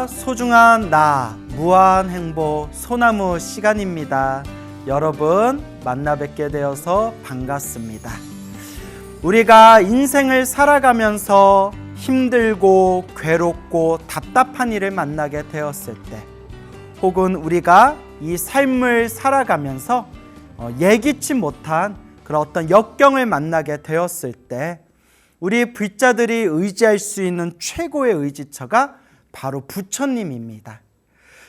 소중한 나 무한행복 소나무 시간입니다. 여러분 만나 뵙게 되어서 반갑습니다. 우리가 인생을 살아가면서 힘들고 괴롭고 답답한 일을 만나게 되었을 때, 혹은 우리가 이 삶을 살아가면서 예기치 못한 그런 어떤 역경을 만나게 되었을 때, 우리 불자들이 의지할 수 있는 최고의 의지처가 바로 부처님입니다.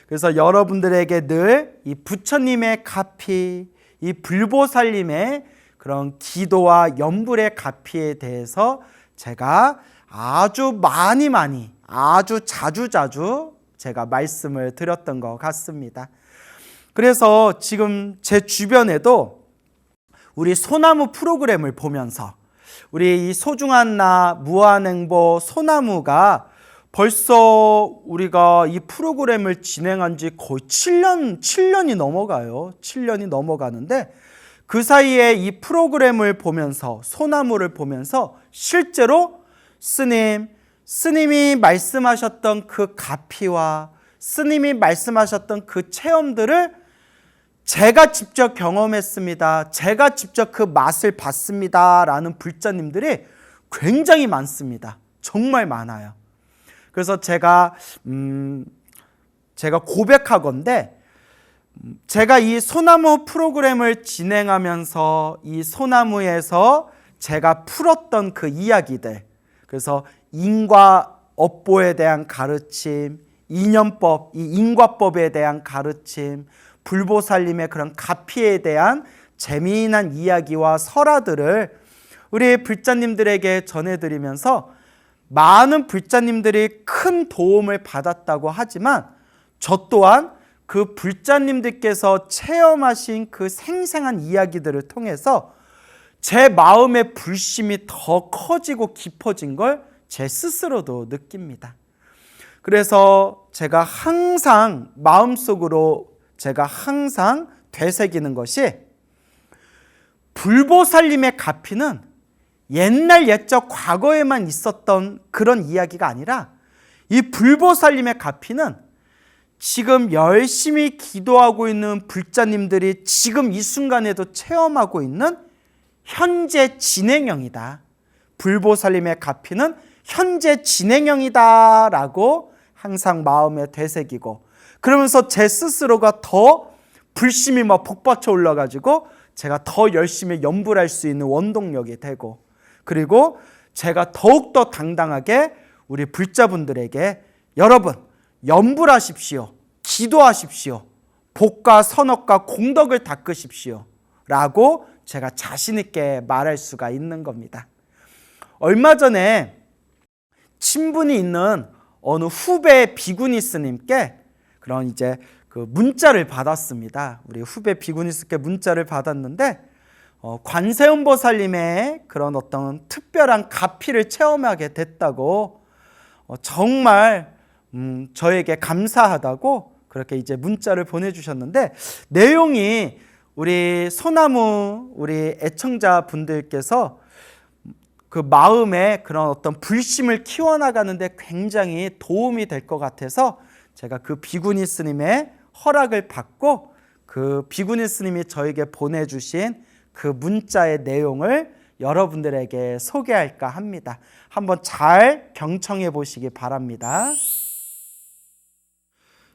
그래서 여러분들에게 늘 이 부처님의 가피, 이 불보살님의 그런 기도와 염불의 가피에 대해서 제가 아주 많이 아주 자주 제가 말씀을 드렸던 것 같습니다. 그래서 지금 제 주변에도 우리 소나무 프로그램을 보면서 우리 이 소중한 나 무한행복 소나무가 벌써 우리가 이 프로그램을 진행한 지 거의 7년이 넘어가요. 7년이 넘어가는데, 그 사이에 이 프로그램을 보면서, 소나무를 보면서 실제로 스님이 말씀하셨던 그 가피와 스님이 말씀하셨던 그 체험들을 제가 직접 경험했습니다. 제가 직접 그 맛을 봤습니다. 라는 불자님들이 굉장히 많습니다. 정말 많아요. 그래서 제가 고백하건대, 제가 이 소나무 프로그램을 진행하면서 이 소나무에서 제가 풀었던 그 이야기들, 그래서 인과 업보에 대한 가르침, 인연법, 이 인과법에 대한 가르침, 불보살님의 그런 가피에 대한 재미난 이야기와 설화들을 우리 불자님들에게 전해드리면서 많은 불자님들이 큰 도움을 받았다고 하지만, 저 또한 그 불자님들께서 체험하신 그 생생한 이야기들을 통해서 제 마음의 불심이 더 커지고 깊어진 걸 제 스스로도 느낍니다. 그래서 제가 항상 마음속으로 제가 항상 되새기는 것이, 불보살님의 가피는 옛날 옛적 과거에만 있었던 그런 이야기가 아니라, 이 불보살님의 가피는 지금 열심히 기도하고 있는 불자님들이 지금 이 순간에도 체험하고 있는 현재 진행형이다. 불보살님의 가피는 현재 진행형이다 라고 항상 마음에 되새기고, 그러면서 제 스스로가 더 불심이 막 복받쳐 올라가지고 제가 더 열심히 염불할 수 있는 원동력이 되고, 그리고 제가 더욱더 당당하게 우리 불자분들에게, 여러분 염불하십시오, 기도하십시오, 복과 선업과 공덕을 닦으십시오 라고 제가 자신 있게 말할 수가 있는 겁니다. 얼마 전에 친분이 있는 어느 후배 비구니스님께 그런 이제 그 문자를 받았습니다. 우리 후배 비구니스께 문자를 받았는데, 관세음보살님의 그런 어떤 특별한 가피를 체험하게 됐다고, 정말 저에게 감사하다고 그렇게 이제 문자를 보내주셨는데, 내용이 우리 소나무 우리 애청자분들께서 그 마음에 그런 어떤 불심을 키워나가는데 굉장히 도움이 될 것 같아서 제가 그 비구니스님의 허락을 받고 그 비구니스님이 저에게 보내주신 그 문자의 내용을 여러분들에게 소개할까 합니다. 한번 잘 경청해 보시기 바랍니다.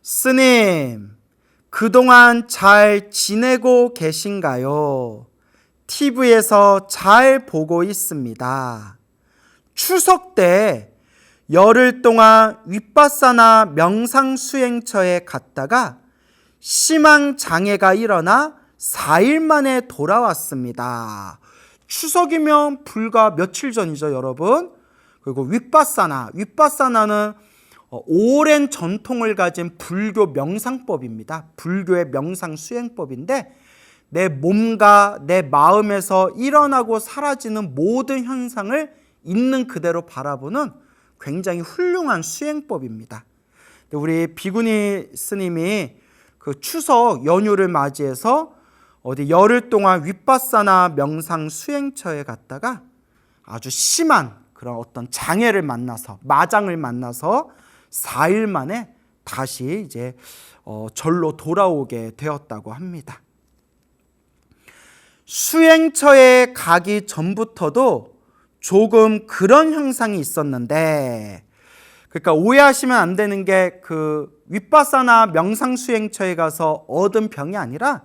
스님, 그동안 잘 지내고 계신가요? TV에서 잘 보고 있습니다. 추석 때 열흘 동안 윗바사나 명상수행처에 갔다가 심한 장애가 일어나 4일 만에 돌아왔습니다. 추석이면 불과 며칠 전이죠, 여러분. 그리고 윗바사나는 오랜 전통을 가진 불교 명상법입니다. 불교의 명상수행법인데, 내 몸과 내 마음에서 일어나고 사라지는 모든 현상을 있는 그대로 바라보는 굉장히 훌륭한 수행법입니다. 우리 비구니 스님이 그 추석 연휴를 맞이해서 어디 열흘 동안 윗바사나 명상 수행처에 갔다가 아주 심한 그런 어떤 장애를 만나서, 마장을 만나서 4일 만에 다시 이제 절로 돌아오게 되었다고 합니다. 수행처에 가기 전부터도 조금 그런 현상이 있었는데, 그러니까 오해하시면 안 되는 게 그 윗바사나 명상 수행처에 가서 얻은 병이 아니라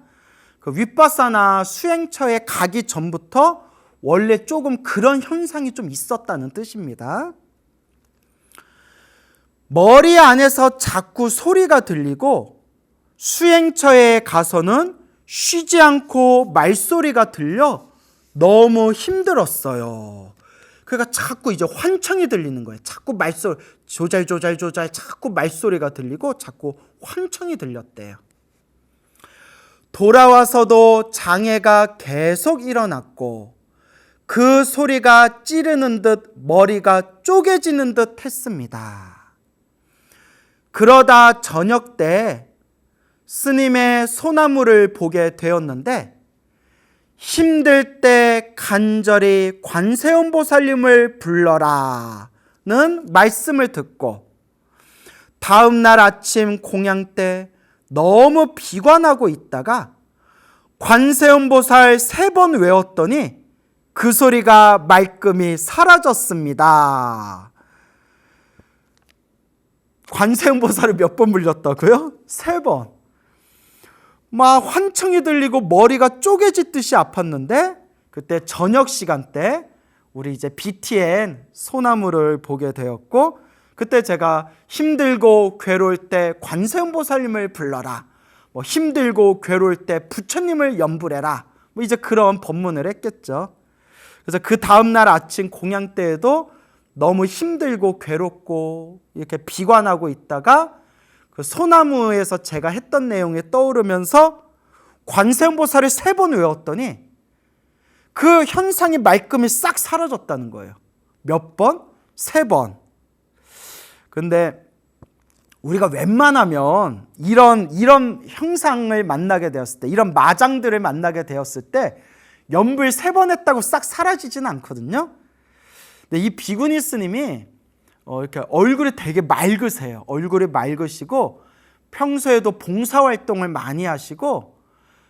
그 윗바사나 수행처에 가기 전부터 원래 조금 그런 현상이 좀 있었다는 뜻입니다. 머리 안에서 자꾸 소리가 들리고 수행처에 가서는 쉬지 않고 말소리가 들려 너무 힘들었어요. 그러니까 자꾸 이제 환청이 들리는 거예요. 자꾸 말소리, 조잘조잘 자꾸 말소리가 들리고 자꾸 환청이 들렸대요. 돌아와서도 장애가 계속 일어났고 그 소리가 찌르는 듯 머리가 쪼개지는 듯 했습니다. 그러다 저녁 때 스님의 소나무를 보게 되었는데 힘들 때 간절히 관세음보살님을 불러라는 말씀을 듣고 다음 날 아침 공양 때 너무 비관하고 있다가 관세음보살 3번 외웠더니 그 소리가 말끔히 사라졌습니다. 관세음보살을 몇 번 불렸다고요? 3번. 막 환청이 들리고 머리가 쪼개지듯이 아팠는데 그때 저녁 시간대 우리 이제 BTN 소나무를 보게 되었고 그때 제가 힘들고 괴로울 때 관세음보살님을 불러라, 뭐 힘들고 괴로울 때 부처님을 염불해라, 뭐 이제 그런 법문을 했겠죠. 그래서 그 다음날 아침 공양 때에도 너무 힘들고 괴롭고 이렇게 비관하고 있다가 그 소나무에서 제가 했던 내용이 떠오르면서 관세음보살을 3번 외웠더니 그 현상이 말끔히 싹 사라졌다는 거예요. 몇 번? 3번. 근데 우리가 웬만하면 이런 형상을 만나게 되었을 때, 이런 마장들을 만나게 되었을 때 염불 3번 했다고 싹 사라지지는 않거든요. 근데 이 비구니 스님이 이렇게 얼굴이 되게 맑으세요. 얼굴이 맑으시고 평소에도 봉사활동을 많이 하시고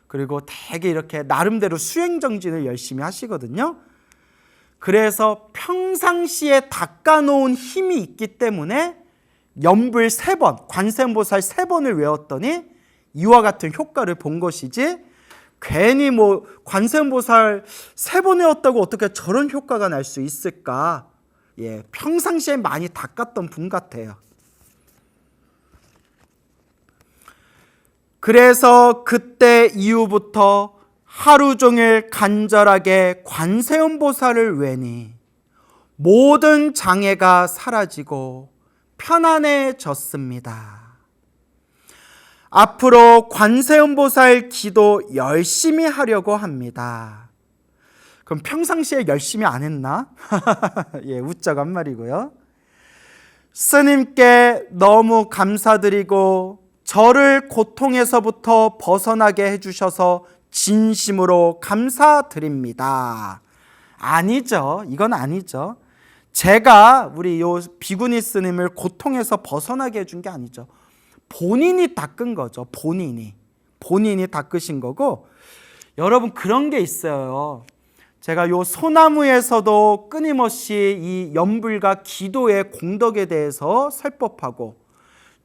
그리고 되게 이렇게 나름대로 수행정진을 열심히 하시거든요. 그래서 평상시에 닦아놓은 힘이 있기 때문에 염불 3번, 관세음보살 3번을 외웠더니 이와 같은 효과를 본 것이지 괜히 뭐 관세음보살 3번 외웠다고 어떻게 저런 효과가 날 수 있을까? 예, 평상시에 많이 닦았던 분 같아요. 그래서 그때 이후부터 하루 종일 간절하게 관세음보살을 외니 모든 장애가 사라지고 편안해졌습니다. 앞으로 관세음보살 기도 열심히 하려고 합니다. 그럼 평상시에 열심히 안 했나? 예, 웃자고 한 말이고요. 스님께 너무 감사드리고 저를 고통에서부터 벗어나게 해주셔서 진심으로 감사드립니다. 아니죠. 이건 아니죠. 제가 우리 요 비구니 스님을 고통에서 벗어나게 해준 게 아니죠. 본인이 닦은 거죠. 본인이 닦으신 거고, 여러분 그런 게 있어요. 제가 요 소나무에서도 끊임없이 이 염불과 기도의 공덕에 대해서 설법하고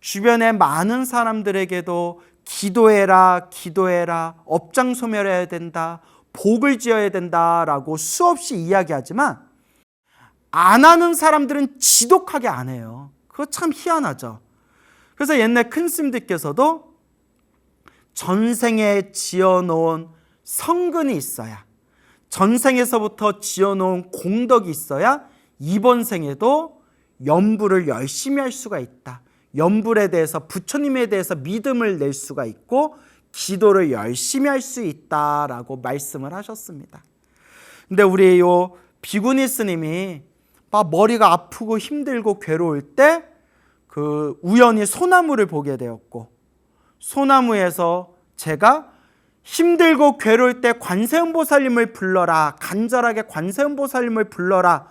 주변의 많은 사람들에게도 기도해라, 업장 소멸해야 된다, 복을 지어야 된다라고 수없이 이야기하지만 안 하는 사람들은 지독하게 안 해요. 그거 참 희한하죠. 그래서 옛날 큰 스님들께서도 전생에 지어놓은 성근이 있어야, 전생에서부터 지어놓은 공덕이 있어야 이번 생에도 염불을 열심히 할 수가 있다. 염불에 대해서, 부처님에 대해서 믿음을 낼 수가 있고 기도를 열심히 할 수 있다라고 말씀을 하셨습니다. 근데 우리 요 비구니 스님이 막 머리가 아프고 힘들고 괴로울 때 그 우연히 소나무를 보게 되었고, 소나무에서 제가 힘들고 괴로울 때 관세음보살님을 불러라, 간절하게 관세음보살님을 불러라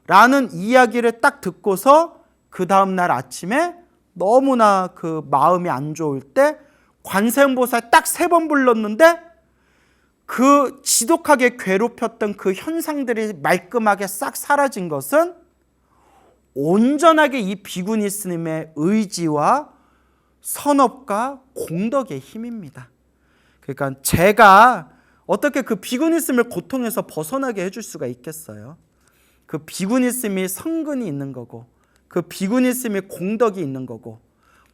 라는 이야기를 딱 듣고서 그 다음날 아침에 너무나 그 마음이 안 좋을 때 관세음보살 딱 3번 불렀는데 그 지독하게 괴롭혔던 그 현상들이 말끔하게 싹 사라진 것은 온전하게 이 비구니 스님의 의지와 선업과 공덕의 힘입니다. 그러니까 제가 어떻게 그 비구니 스님을 고통에서 벗어나게 해줄 수가 있겠어요? 그 비구니 스님이 성근이 있는 거고 그 비구니 스님이 공덕이 있는 거고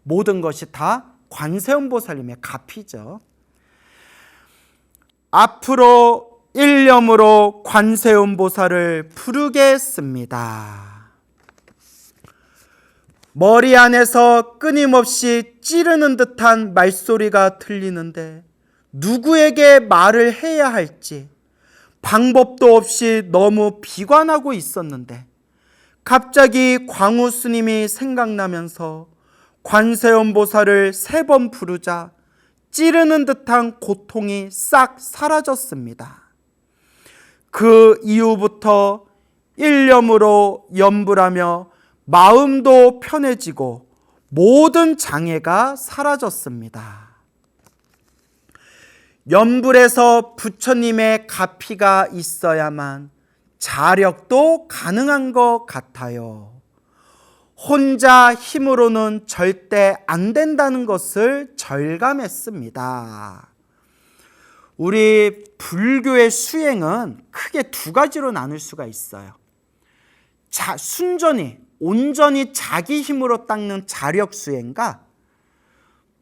모든 것이 다 관세음보살님의 값이죠. 앞으로 일념으로 관세음보살을 부르겠습니다. 머리 안에서 끊임없이 찌르는 듯한 말소리가 들리는데 누구에게 말을 해야 할지 방법도 없이 너무 비관하고 있었는데 갑자기 광우 스님이 생각나면서 관세음보살을 3번 부르자 찌르는 듯한 고통이 싹 사라졌습니다. 그 이후부터 일념으로 염불하며 마음도 편해지고 모든 장애가 사라졌습니다. 염불에서 부처님의 가피가 있어야만 자력도 가능한 것 같아요. 혼자 힘으로는 절대 안 된다는 것을 절감했습니다. 우리 불교의 수행은 크게 2가지로 나눌 수가 있어요. 순전히 온전히 자기 힘으로 닦는 자력 수행과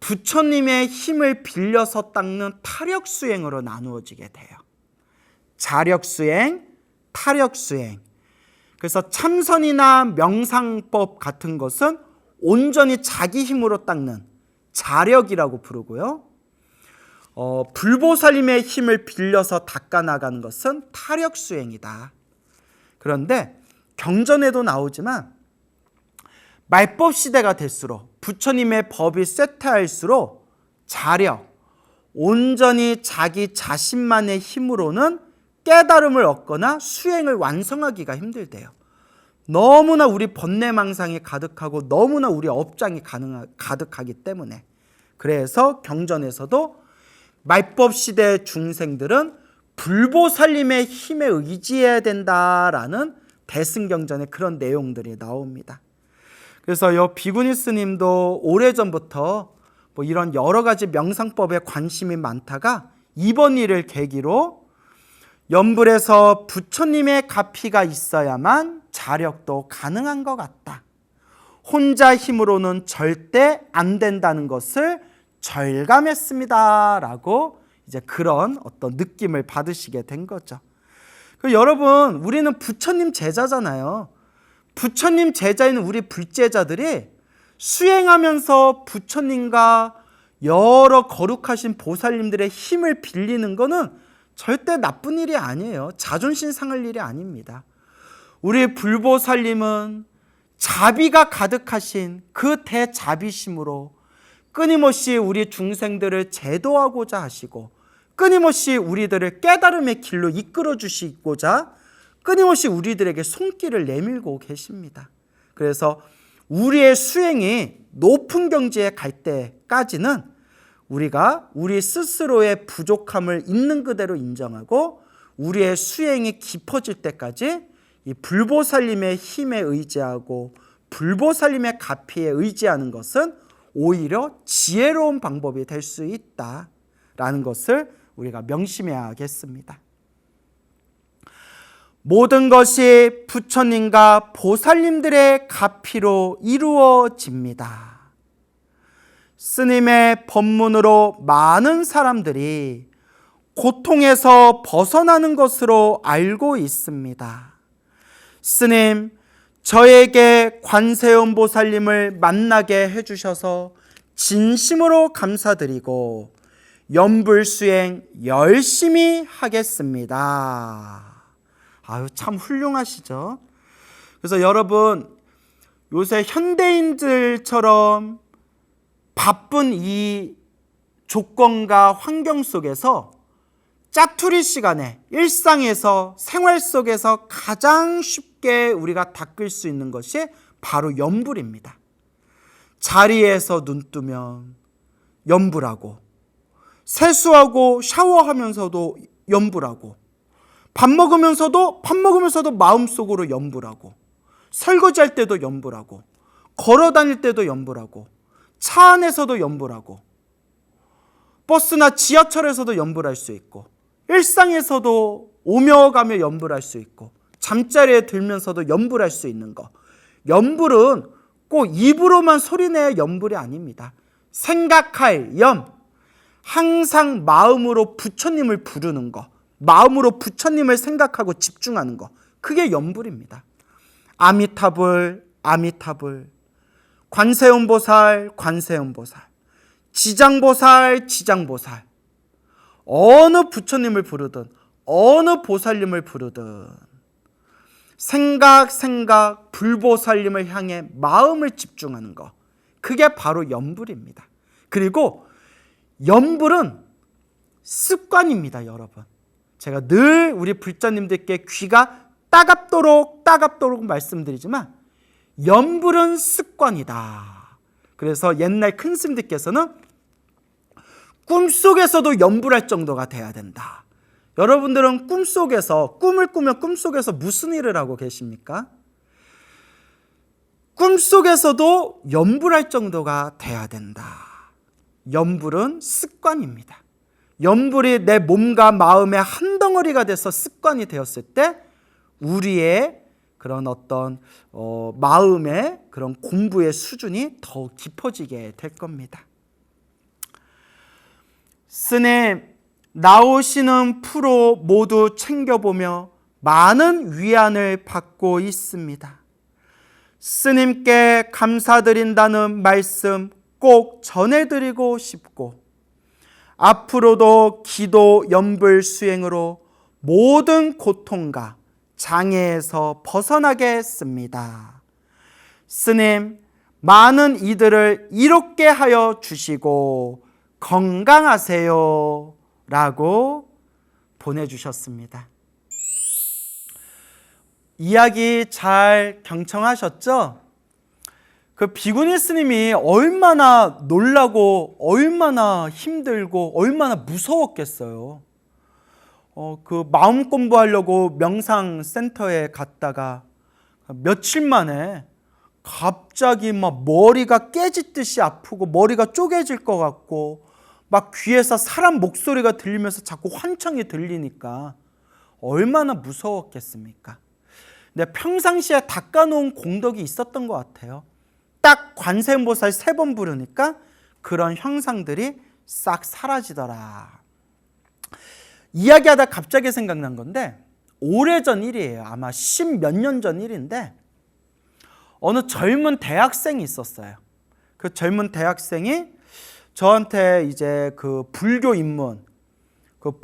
부처님의 힘을 빌려서 닦는 타력 수행으로 나누어지게 돼요. 자력 수행, 타력 수행. 그래서 참선이나 명상법 같은 것은 온전히 자기 힘으로 닦는 자력이라고 부르고요. 불보살님의 힘을 빌려서 닦아나가는 것은 타력 수행이다. 그런데 경전에도 나오지만 말법 시대가 될수록 부처님의 법이 쇠퇴할수록 자력, 온전히 자기 자신만의 힘으로는 깨달음을 얻거나 수행을 완성하기가 힘들대요. 너무나 우리 번뇌망상이 가득하고 너무나 우리 업장이 가득하기 때문에. 그래서 경전에서도 말법 시대 중생들은 불보살님의 힘에 의지해야 된다라는 대승경전에 그런 내용들이 나옵니다. 그래서 요 비구니 스님도 오래전부터 이런 여러 가지 명상법에 관심이 많다가 이번 일을 계기로 염불에서 부처님의 가피가 있어야만 자력도 가능한 것 같다. 혼자 힘으로는 절대 안 된다는 것을 절감했습니다. 라고 이제 그런 어떤 느낌을 받으시게 된 거죠. 여러분, 우리는 부처님 제자잖아요. 부처님 제자인 우리 불제자들이 수행하면서 부처님과 여러 거룩하신 보살님들의 힘을 빌리는 것은 절대 나쁜 일이 아니에요. 자존심 상할 일이 아닙니다. 우리 불보살님은 자비가 가득하신 그 대자비심으로 끊임없이 우리 중생들을 제도하고자 하시고 끊임없이 우리들을 깨달음의 길로 이끌어 주시고자 끊임없이 우리들에게 손길을 내밀고 계십니다. 그래서 우리의 수행이 높은 경지에 갈 때까지는 우리가 우리 스스로의 부족함을 있는 그대로 인정하고 우리의 수행이 깊어질 때까지 이 불보살님의 힘에 의지하고 불보살님의 가피에 의지하는 것은 오히려 지혜로운 방법이 될 수 있다라는 것을 우리가 명심해야겠습니다. 모든 것이 부처님과 보살님들의 가피로 이루어집니다. 스님의 법문으로 많은 사람들이 고통에서 벗어나는 것으로 알고 있습니다. 스님, 저에게 관세음보살님을 만나게 해주셔서 진심으로 감사드리고 염불수행 열심히 하겠습니다. 아유, 참 훌륭하시죠? 그래서 여러분, 요새 현대인들처럼 바쁜 이 조건과 환경 속에서 짜투리 시간에 일상에서 생활 속에서 가장 쉽게 우리가 닦을 수 있는 것이 바로 염불입니다. 자리에서 눈 뜨면 염불하고, 세수하고 샤워하면서도 염불하고, 밥 먹으면서도 마음속으로 염불하고, 설거지할 때도 염불하고, 걸어 다닐 때도 염불하고, 차 안에서도 염불하고, 버스나 지하철에서도 염불할 수 있고, 일상에서도 오며 가며 염불할 수 있고, 잠자리에 들면서도 염불할 수 있는 거. 염불은 꼭 입으로만 소리내야 염불이 아닙니다. 생각할 염, 항상 마음으로 부처님을 부르는 거, 마음으로 부처님을 생각하고 집중하는 거, 그게 염불입니다. 아미타불, 아미타불, 관세음보살, 관세음보살, 지장보살, 지장보살. 어느 부처님을 부르든 어느 보살님을 부르든 생각 불보살님을 향해 마음을 집중하는 거, 그게 바로 염불입니다. 그리고 염불은 습관입니다, 여러분. 제가 늘 우리 불자님들께 귀가 따갑도록 말씀드리지만 염불은 습관이다. 그래서 옛날 큰 스님들께서는 꿈속에서도 염불할 정도가 돼야 된다. 여러분들은 꿈을 꾸면 꿈속에서 무슨 일을 하고 계십니까? 꿈속에서도 염불할 정도가 돼야 된다. 염불은 습관입니다. 염불이 내 몸과 마음의 한 덩어리가 돼서 습관이 되었을 때 우리의 그런 어떤 마음의 그런 공부의 수준이 더 깊어지게 될 겁니다. 스님, 나오시는 프로 모두 챙겨보며 많은 위안을 받고 있습니다. 스님께 감사드린다는 말씀 꼭 전해드리고 싶고, 앞으로도 기도 염불 수행으로 모든 고통과 장애에서 벗어나겠습니다. 스님, 많은 이들을 이롭게 하여 주시고 건강하세요 라고 보내주셨습니다. 이야기 잘 경청하셨죠? 그 비구니 스님이 얼마나 놀라고 얼마나 힘들고 얼마나 무서웠겠어요. 그 마음 공부하려고 명상센터에 갔다가 며칠 만에 갑자기 막 머리가 깨지듯이 아프고 머리가 쪼개질 것 같고 막 귀에서 사람 목소리가 들리면서 자꾸 환청이 들리니까 얼마나 무서웠겠습니까? 근데 평상시에 닦아놓은 공덕이 있었던 것 같아요. 딱 관세음보살 3번 부르니까 그런 형상들이 싹 사라지더라. 이야기하다 갑자기 생각난 건데 오래전 일이에요. 아마 10몇 년 전 일인데 어느 젊은 대학생이 있었어요. 그 젊은 대학생이 저한테 이제 그 불교 입문 그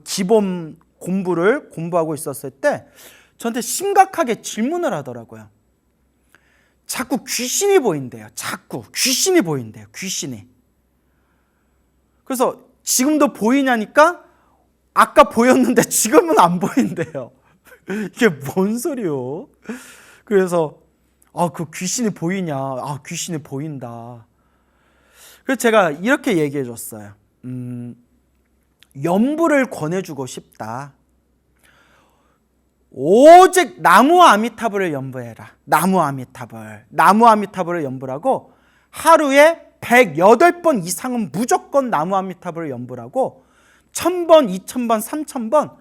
기본 공부를 공부하고 있었을 때 저한테 심각하게 질문을 하더라고요. 자꾸 귀신이 보인대요. 귀신이. 그래서 지금도 보이냐니까 아까 보였는데 지금은 안 보인대요. 이게 뭔 소리요? 그래서 그 귀신이 보이냐? 귀신이 보인다. 그래서 제가 이렇게 얘기해 줬어요. 염불을 권해주고 싶다. 오직 나무 아미타불을 염불해라. 나무 아미타불을 염불하고 하루에 108번 이상은 무조건 나무 아미타불을 염불하고 1000번, 2000번, 3000번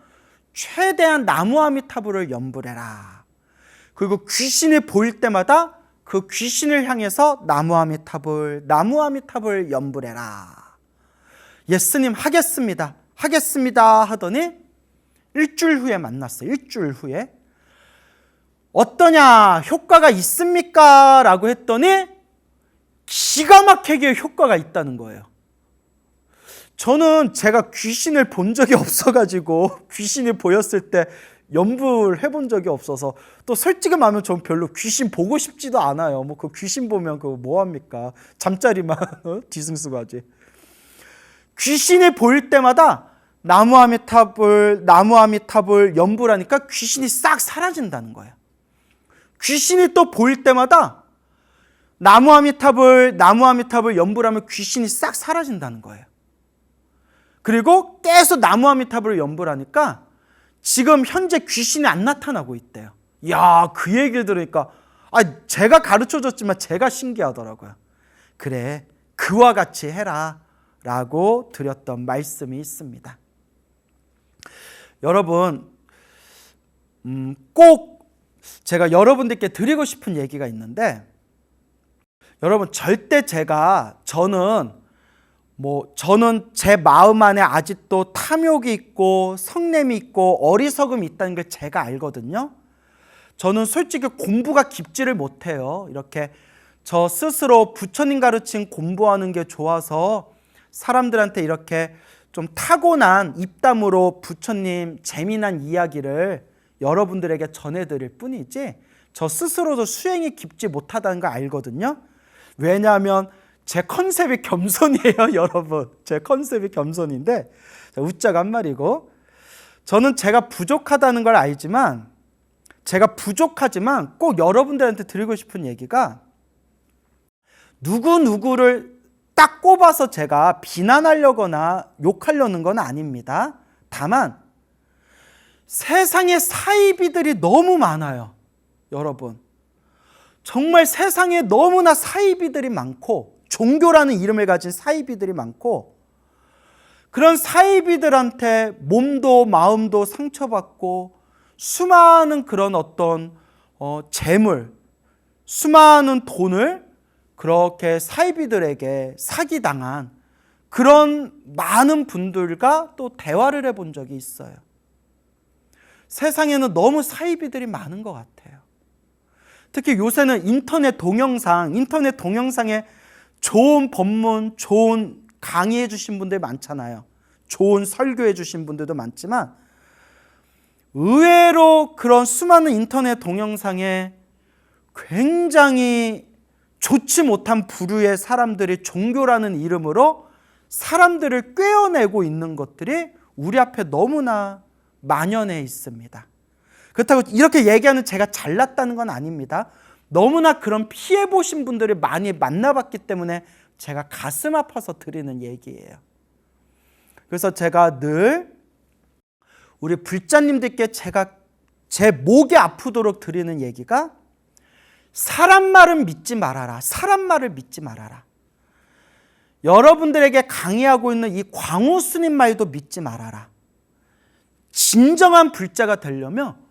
최대한 나무 아미타불을 염불해라. 그리고 귀신이 보일 때마다 그 귀신을 향해서 나무 아미타불 염불해라. 예스님 하겠습니다 하더니 일주일 후에 만났어요. 일주일 후에 어떠냐, 효과가 있습니까? 라고 했더니 기가 막히게 효과가 있다는 거예요. 저는 제가 귀신을 본 적이 없어가지고 귀신이 보였을 때 염불해 본 적이 없어서 또 솔직히 말하면 전 별로 귀신 보고 싶지도 않아요. 그 귀신 보면 그거 뭐합니까? 잠자리만 뒤숭숭하지. 귀신이 보일 때마다 나무 아미타불 염불하니까 귀신이 싹 사라진다는 거예요. 귀신이 또 보일 때마다 나무 아미탑을 연불 하면 귀신이 싹 사라진다는 거예요. 그리고 계속 나무 아미탑을 연불 하니까 지금 현재 귀신이 안 나타나고 있대요. 야, 그 얘기를 들으니까 제가 가르쳐줬지만 제가 신기하더라고요. 그래, 그와 같이 해라 라고 드렸던 말씀이 있습니다. 여러분, 꼭 제가 여러분들께 드리고 싶은 얘기가 있는데, 여러분 절대 저는 제 마음 안에 아직도 탐욕이 있고 성냄이 있고 어리석음이 있다는 걸 제가 알거든요. 저는 솔직히 공부가 깊지를 못해요. 이렇게 저 스스로 부처님 가르친 공부하는 게 좋아서 사람들한테 이렇게 좀 타고난 입담으로 부처님 재미난 이야기를 여러분들에게 전해드릴 뿐이지 저 스스로도 수행이 깊지 못하다는 걸 알거든요. 왜냐하면 제 컨셉이 겸손이에요, 여러분. 제 컨셉이 겸손인데, 웃자가 한 말이고, 저는 제가 부족하다는 걸 알지만, 제가 부족하지만 꼭 여러분들한테 드리고 싶은 얘기가, 누구를 딱 꼽아서 제가 비난하려거나 욕하려는 건 아닙니다. 다만 세상에 사이비들이 너무 많아요, 여러분. 정말 세상에 너무나 사이비들이 많고 종교라는 이름을 가진 사이비들이 많고 그런 사이비들한테 몸도 마음도 상처받고 수많은 그런 어떤 재물, 수많은 돈을 그렇게 사이비들에게 사기당한 그런 많은 분들과 또 대화를 해본 적이 있어요. 세상에는 너무 사이비들이 많은 것 같아요. 특히 요새는 인터넷 동영상에 좋은 법문, 좋은 강의해 주신 분들 많잖아요. 좋은 설교해 주신 분들도 많지만 의외로 그런 수많은 인터넷 동영상에 굉장히 좋지 못한 부류의 사람들이 종교라는 이름으로 사람들을 꿰어내고 있는 것들이 우리 앞에 너무나 만연해 있습니다. 그렇다고 이렇게 얘기하는 제가 잘났다는 건 아닙니다. 너무나 그런 피해보신 분들이 많이 만나봤기 때문에 제가 가슴 아파서 드리는 얘기예요. 그래서 제가 늘 우리 불자님들께 제 목이 아프도록 드리는 얘기가 사람 말은 믿지 말아라. 사람 말을 믿지 말아라. 여러분들에게 강의하고 있는 이 광우 스님 말도 믿지 말아라. 진정한 불자가 되려면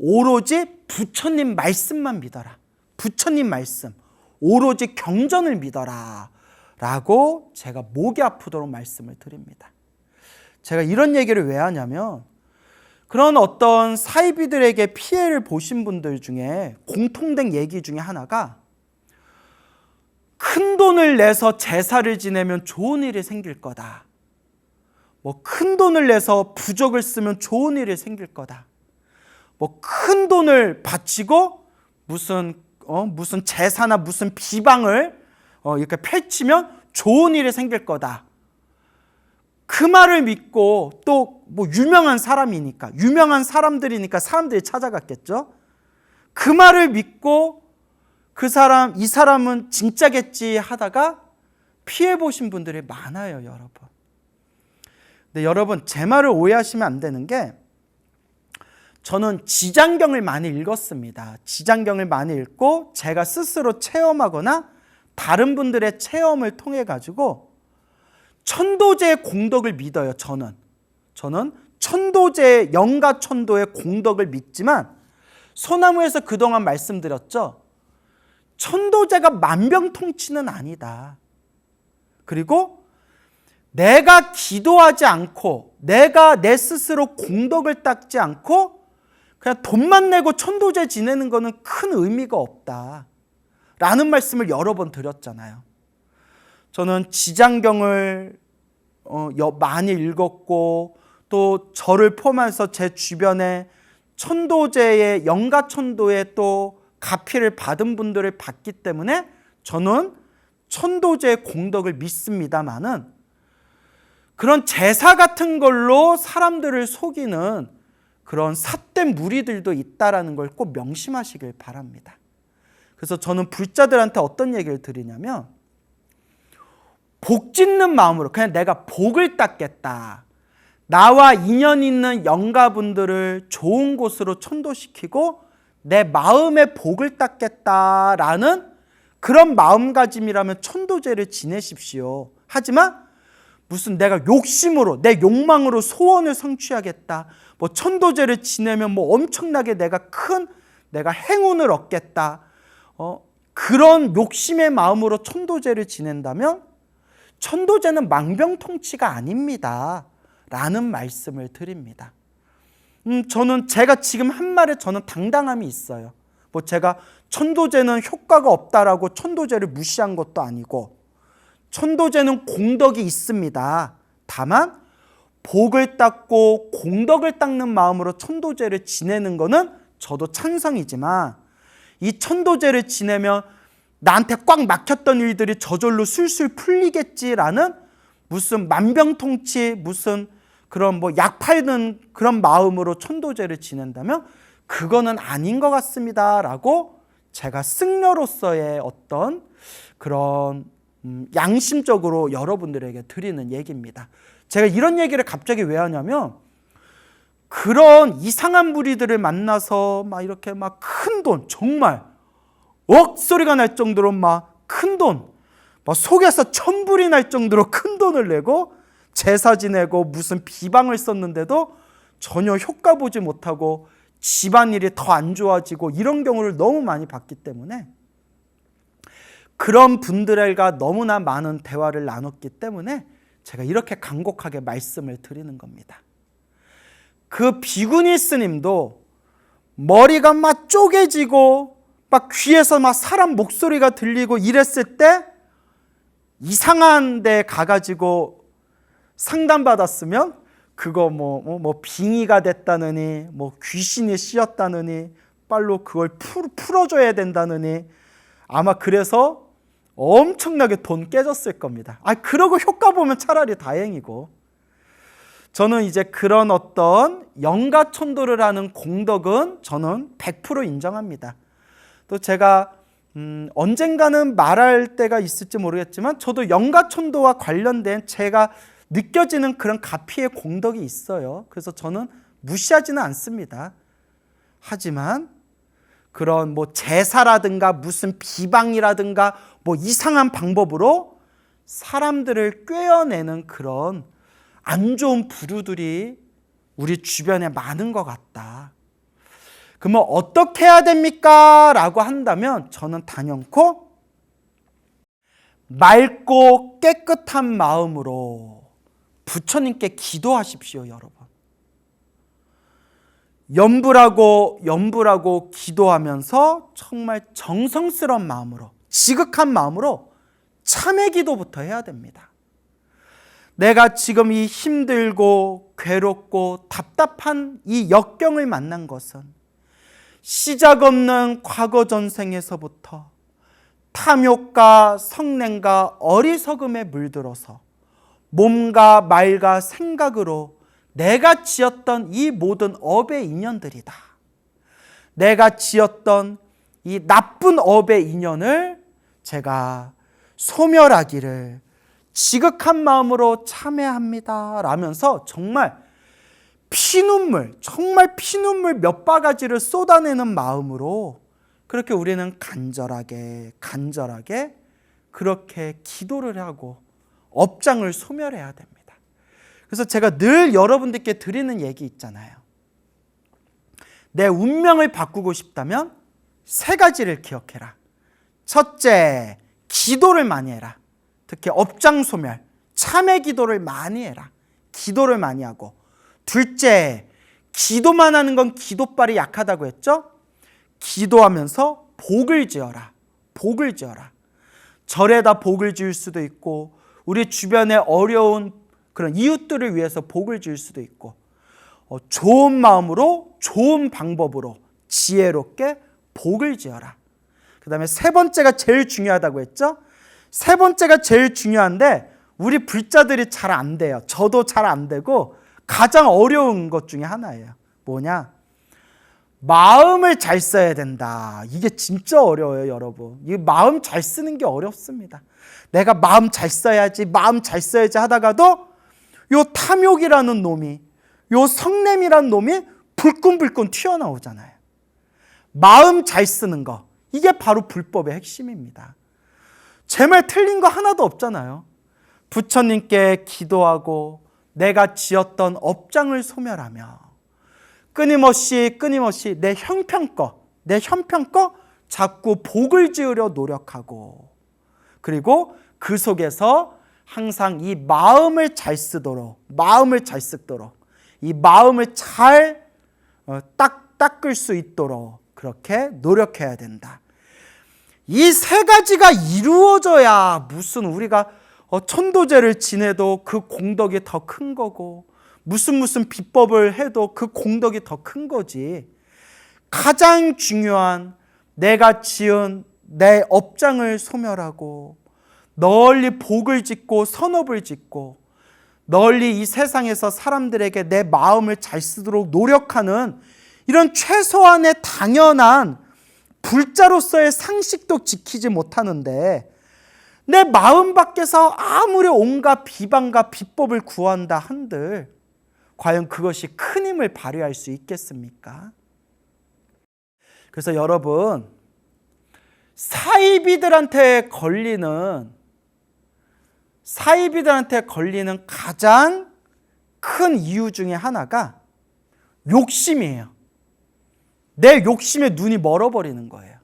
오로지 부처님 말씀만 믿어라. 부처님 말씀, 오로지 경전을 믿어라 라고 제가 목이 아프도록 말씀을 드립니다. 제가 이런 얘기를 왜 하냐면 그런 어떤 사이비들에게 피해를 보신 분들 중에 공통된 얘기 중에 하나가 큰 돈을 내서 제사를 지내면 좋은 일이 생길 거다. 큰 돈을 내서 부적을 쓰면 좋은 일이 생길 거다. 큰 돈을 바치고 무슨 제사나 무슨 비방을 이렇게 펼치면 좋은 일이 생길 거다. 그 말을 믿고 또 유명한 사람이니까 유명한 사람들이니까 사람들이 찾아갔겠죠. 그 말을 믿고 이 사람은 진짜겠지 하다가 피해 보신 분들이 많아요, 여러분. 근데 여러분 제 말을 오해하시면 안 되는 게 저는 지장경을 많이 읽었습니다. 지장경을 많이 읽고 제가 스스로 체험하거나 다른 분들의 체험을 통해 가지고 천도제의 공덕을 믿어요. 저는 천도제, 영가천도의 공덕을 믿지만 소나무에서 그동안 말씀드렸죠. 천도제가 만병통치는 아니다. 그리고 내가 기도하지 않고 내가 내 스스로 공덕을 닦지 않고 그냥 돈만 내고 천도제 지내는 거는 큰 의미가 없다 라는 말씀을 여러 번 드렸잖아요. 저는 지장경을 많이 읽었고 또 저를 포함해서 제 주변에 천도제의 영가천도의 또 가피를 받은 분들을 봤기 때문에 저는 천도제의 공덕을 믿습니다마는 그런 제사 같은 걸로 사람들을 속이는 그런 삿된 무리들도 있다라는 걸 꼭 명심하시길 바랍니다. 그래서 저는 불자들한테 어떤 얘기를 드리냐면 복 짓는 마음으로 그냥 내가 복을 닦겠다. 나와 인연 있는 영가분들을 좋은 곳으로 천도시키고 내 마음의 복을 닦겠다라는 그런 마음가짐이라면 천도제를 지내십시오. 하지만 무슨 내가 욕심으로 내 욕망으로 소원을 성취하겠다. 뭐 천도제를 지내면 뭐 엄청나게 내가 행운을 얻겠다. 그런 욕심의 마음으로 천도제를 지낸다면 천도제는 망병통치가 아닙니다. 라는 말씀을 드립니다. 저는 제가 지금 한 말에 저는 당당함이 있어요. 뭐 제가 천도제는 효과가 없다라고 천도제를 무시한 것도 아니고 천도제는 공덕이 있습니다. 다만 복을 닦고 공덕을 닦는 마음으로 천도제를 지내는 것은 저도 찬성이지만 이 천도제를 지내면 나한테 꽉 막혔던 일들이 저절로 술술 풀리겠지라는 무슨 만병통치 무슨 그런 뭐 약 팔는 그런 마음으로 천도제를 지낸다면 그거는 아닌 것 같습니다라고 제가 승려로서의 어떤 그런 양심적으로 여러분들에게 드리는 얘기입니다. 제가 이런 얘기를 갑자기 왜 하냐면 그런 이상한 무리들을 만나서 막 이렇게 막 큰 돈 정말 억소리가 날 정도로 막 큰 돈 막 속에서 천불이 날 정도로 큰 돈을 내고 제사 지내고 무슨 비방을 썼는데도 전혀 효과 보지 못하고 집안일이 더 안 좋아지고 이런 경우를 너무 많이 봤기 때문에 그런 분들과 너무나 많은 대화를 나눴기 때문에 제가 이렇게 간곡하게 말씀을 드리는 겁니다. 그 비구니 스님도 머리가 막 쪼개지고 막 귀에서 막 사람 목소리가 들리고 이랬을 때 이상한 데 가가지고 상담받았으면 그거 뭐 빙의가 됐다느니 뭐 귀신이 씌었다느니 빨로 그걸 풀어줘야 된다느니 아마 그래서 엄청나게 돈 깨졌을 겁니다. 그러고 효과 보면 차라리 다행이고 저는 이제 그런 어떤 영가천도를 하는 공덕은 저는 100% 인정합니다. 또 제가 언젠가는 말할 때가 있을지 모르겠지만 저도 영가천도와 관련된 제가 느껴지는 그런 가피의 공덕이 있어요. 그래서 저는 무시하지는 않습니다. 하지만 그런 뭐 제사라든가 무슨 비방이라든가 뭐 이상한 방법으로 사람들을 꿰어내는 그런 안 좋은 부류들이 우리 주변에 많은 것 같다. 그러면 어떻게 해야 됩니까? 라고 한다면 저는 단연코 맑고 깨끗한 마음으로 부처님께 기도하십시오, 여러분. 염불하고 기도하면서 정말 정성스러운 마음으로 지극한 마음으로 참회 기도부터 해야 됩니다. 내가 지금 이 힘들고 괴롭고 답답한 이 역경을 만난 것은 시작 없는 과거 전생에서부터 탐욕과 성냄과 어리석음에 물들어서 몸과 말과 생각으로 내가 지었던 이 모든 업의 인연들이다. 내가 지었던 이 나쁜 업의 인연을 제가 소멸하기를 지극한 마음으로 참회합니다. 라면서 정말 피눈물 몇 바가지를 쏟아내는 마음으로 그렇게 우리는 간절하게 그렇게 기도를 하고 업장을 소멸해야 됩니다. 그래서 제가 늘 여러분들께 드리는 얘기 있잖아요. 내 운명을 바꾸고 싶다면 3가지를 기억해라. 첫째, 기도를 많이 해라. 특히 업장 소멸, 참회 기도를 많이 해라. 기도를 많이 하고. 둘째, 기도만 하는 건 기도발이 약하다고 했죠? 기도하면서 복을 지어라. 복을 지어라. 절에다 복을 지을 수도 있고 우리 주변에 어려운 그런 이웃들을 위해서 복을 지을 수도 있고 좋은 마음으로 좋은 방법으로 지혜롭게 복을 지어라. 그 다음에 3번째가 제일 중요하다고 했죠? 3번째가 제일 중요한데 우리 불자들이 잘 안 돼요. 저도 잘 안 되고 가장 어려운 것 중에 하나예요. 뭐냐? 마음을 잘 써야 된다. 이게 진짜 어려워요, 여러분. 이 마음 잘 쓰는 게 어렵습니다. 내가 마음 잘 써야지, 마음 잘 써야지 하다가도 요 탐욕이라는 놈이, 요 성냄이라는 놈이 불끈불끈 튀어나오잖아요. 마음 잘 쓰는 거, 이게 바로 불법의 핵심입니다. 제 말 틀린 거 하나도 없잖아요. 부처님께 기도하고 내가 지었던 업장을 소멸하며 끊임없이 내 형편껏 자꾸 복을 지으려 노력하고, 그리고 그 속에서 항상 이 마음을 잘 쓰도록, 이 마음을 잘 닦을 수 있도록 그렇게 노력해야 된다. 이 세 가지가 이루어져야 무슨 우리가 천도제를 지내도 그 공덕이 더 큰 거고, 무슨 비법을 해도 그 공덕이 더 큰 거지. 가장 중요한 내가 지은 내 업장을 소멸하고 널리 복을 짓고 선업을 짓고 널리 이 세상에서 사람들에게 내 마음을 잘 쓰도록 노력하는 이런 최소한의 당연한 불자로서의 상식도 지키지 못하는데, 내 마음 밖에서 아무리 온갖 비방과 비법을 구한다 한들 과연 그것이 큰 힘을 발휘할 수 있겠습니까? 그래서 여러분, 사이비들한테 걸리는 가장 큰 이유 중에 하나가 욕심이에요. 내 욕심에 눈이 멀어버리는 거예요.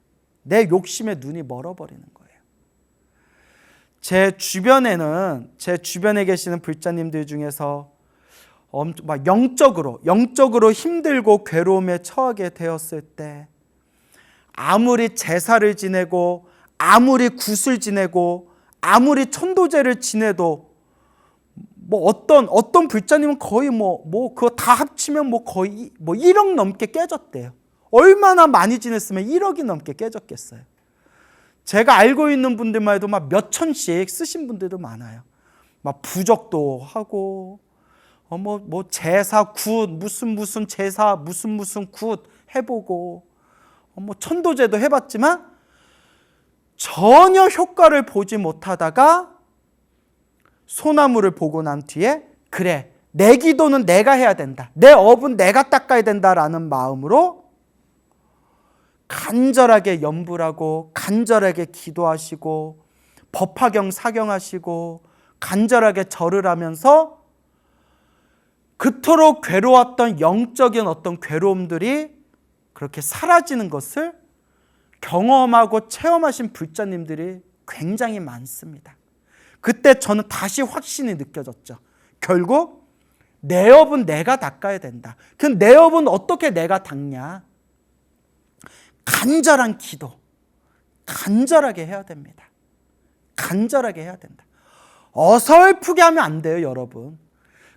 제 주변에 계시는 불자님들 중에서 영적으로 힘들고 괴로움에 처하게 되었을 때, 아무리 제사를 지내고 아무리 굿을 지내고 아무리 천도제를 지내도 어떤 불자님은 거의 그거 다 합치면 거의 1억 넘게 깨졌대요. 얼마나 많이 지냈으면 1억이 넘게 깨졌겠어요. 제가 알고 있는 분들만 해도 몇 천씩 쓰신 분들도 많아요. 부적도 하고 제사 굿 무슨 제사 무슨 굿 해보고 천도제도 해봤지만 전혀 효과를 보지 못하다가 소나무를 보고 난 뒤에, 그래, 내 기도는 내가 해야 된다, 내 업은 내가 닦아야 된다라는 마음으로 간절하게 염불하고 간절하게 기도하시고 법화경 사경하시고 간절하게 절을 하면서 그토록 괴로웠던 영적인 어떤 괴로움들이 그렇게 사라지는 것을 경험하고 체험하신 불자님들이 굉장히 많습니다. 그때 저는 다시 확신이 느껴졌죠. 결국 내 업은 내가 닦아야 된다. 그럼 내 업은 어떻게 내가 닦냐? 간절한 기도, 간절하게 해야 됩니다. 어설프게 하면 안 돼요, 여러분.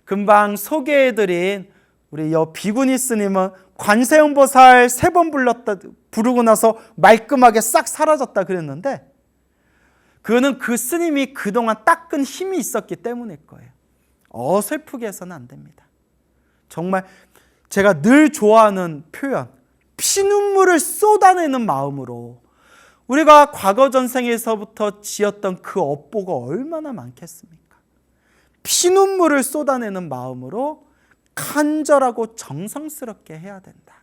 금방 소개해드린 우리 비구니 스님은 관세음보살 3번 부르고 나서 말끔하게 싹 사라졌다 그랬는데, 그거는 그 스님이 그동안 닦은 힘이 있었기 때문일 거예요. 어설프게 해서는 안 됩니다. 정말 제가 늘 좋아하는 표현, 피눈물을 쏟아내는 마음으로, 우리가 과거 전생에서부터 지었던 그 업보가 얼마나 많겠습니까? 피눈물을 쏟아내는 마음으로 간절하고 정성스럽게 해야 된다.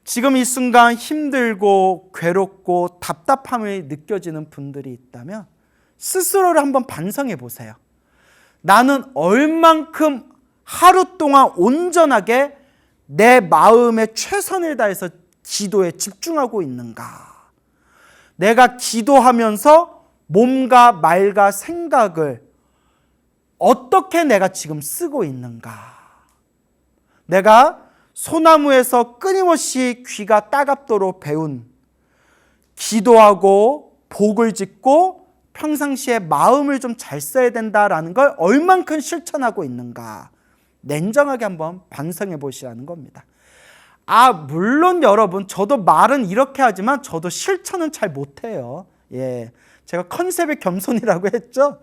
지금 이 순간 힘들고 괴롭고 답답함이 느껴지는 분들이 있다면 스스로를 한번 반성해 보세요. 나는 얼만큼 하루 동안 온전하게 내 마음에 최선을 다해서 기도에 집중하고 있는가? 내가 기도하면서 몸과 말과 생각을 어떻게 내가 지금 쓰고 있는가? 내가 소나무에서 끊임없이 귀가 따갑도록 배운 기도하고 복을 짓고 평상시에 마음을 좀 잘 써야 된다라는 걸 얼만큼 실천하고 있는가? 냉정하게 한번 반성해 보시라는 겁니다. 물론 여러분, 저도 말은 이렇게 하지만 저도 실천은 잘 못해요. 제가 컨셉이 겸손이라고 했죠.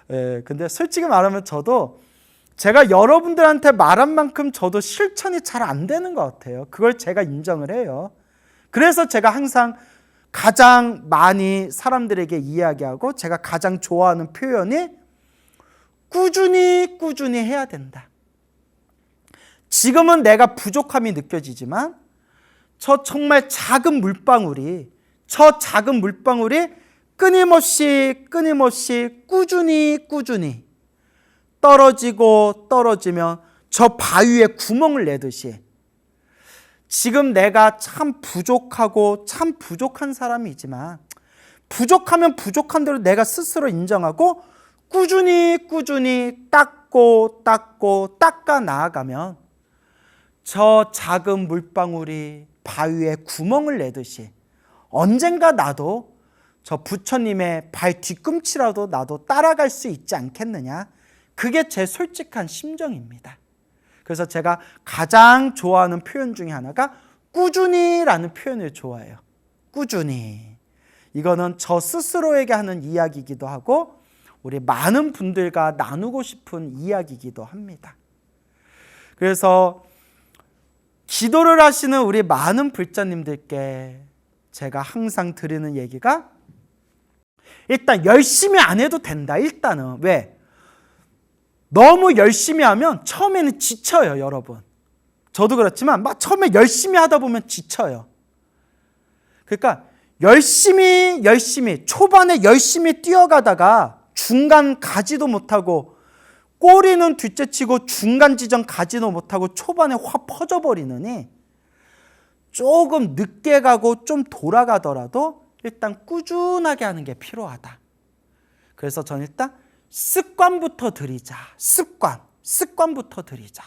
근데 솔직히 말하면 저도 제가 여러분들한테 말한 만큼 저도 실천이 잘 안 되는 것 같아요. 그걸 제가 인정을 해요. 그래서 제가 항상 가장 많이 사람들에게 이야기하고 제가 가장 좋아하는 표현이 꾸준히 해야 된다. 지금은 내가 부족함이 느껴지지만 저 정말 작은 물방울이 끊임없이 꾸준히 떨어지면 저 바위에 구멍을 내듯이 지금 내가 참 부족하고 참 부족한 사람이지만 부족하면 부족한 대로 내가 스스로 인정하고 꾸준히 닦아 나아가면 저 작은 물방울이 바위에 구멍을 내듯이 언젠가 나도 저 부처님의 발 뒤꿈치라도 나도 따라갈 수 있지 않겠느냐. 그게 제 솔직한 심정입니다. 그래서 제가 가장 좋아하는 표현 중에 하나가 꾸준히라는 표현을 좋아해요. 꾸준히. 이거는 저 스스로에게 하는 이야기이기도 하고 우리 많은 분들과 나누고 싶은 이야기이기도 합니다. 그래서 기도를 하시는 우리 많은 불자님들께 제가 항상 드리는 얘기가 일단 열심히 안 해도 된다. 일단은. 왜? 너무 열심히 하면 처음에는 지쳐요, 여러분. 저도 그렇지만 막 처음에 열심히 하다 보면 지쳐요. 그러니까 열심히 초반에 열심히 뛰어가다가 중간 가지도 못하고 꼬리는 둘째치고 중간 지점 가지도 못하고 초반에 확 퍼져버리느니 조금 늦게 가고 좀 돌아가더라도 일단 꾸준하게 하는 게 필요하다. 그래서 저는 일단 습관부터 들이자. 습관부터 들이자.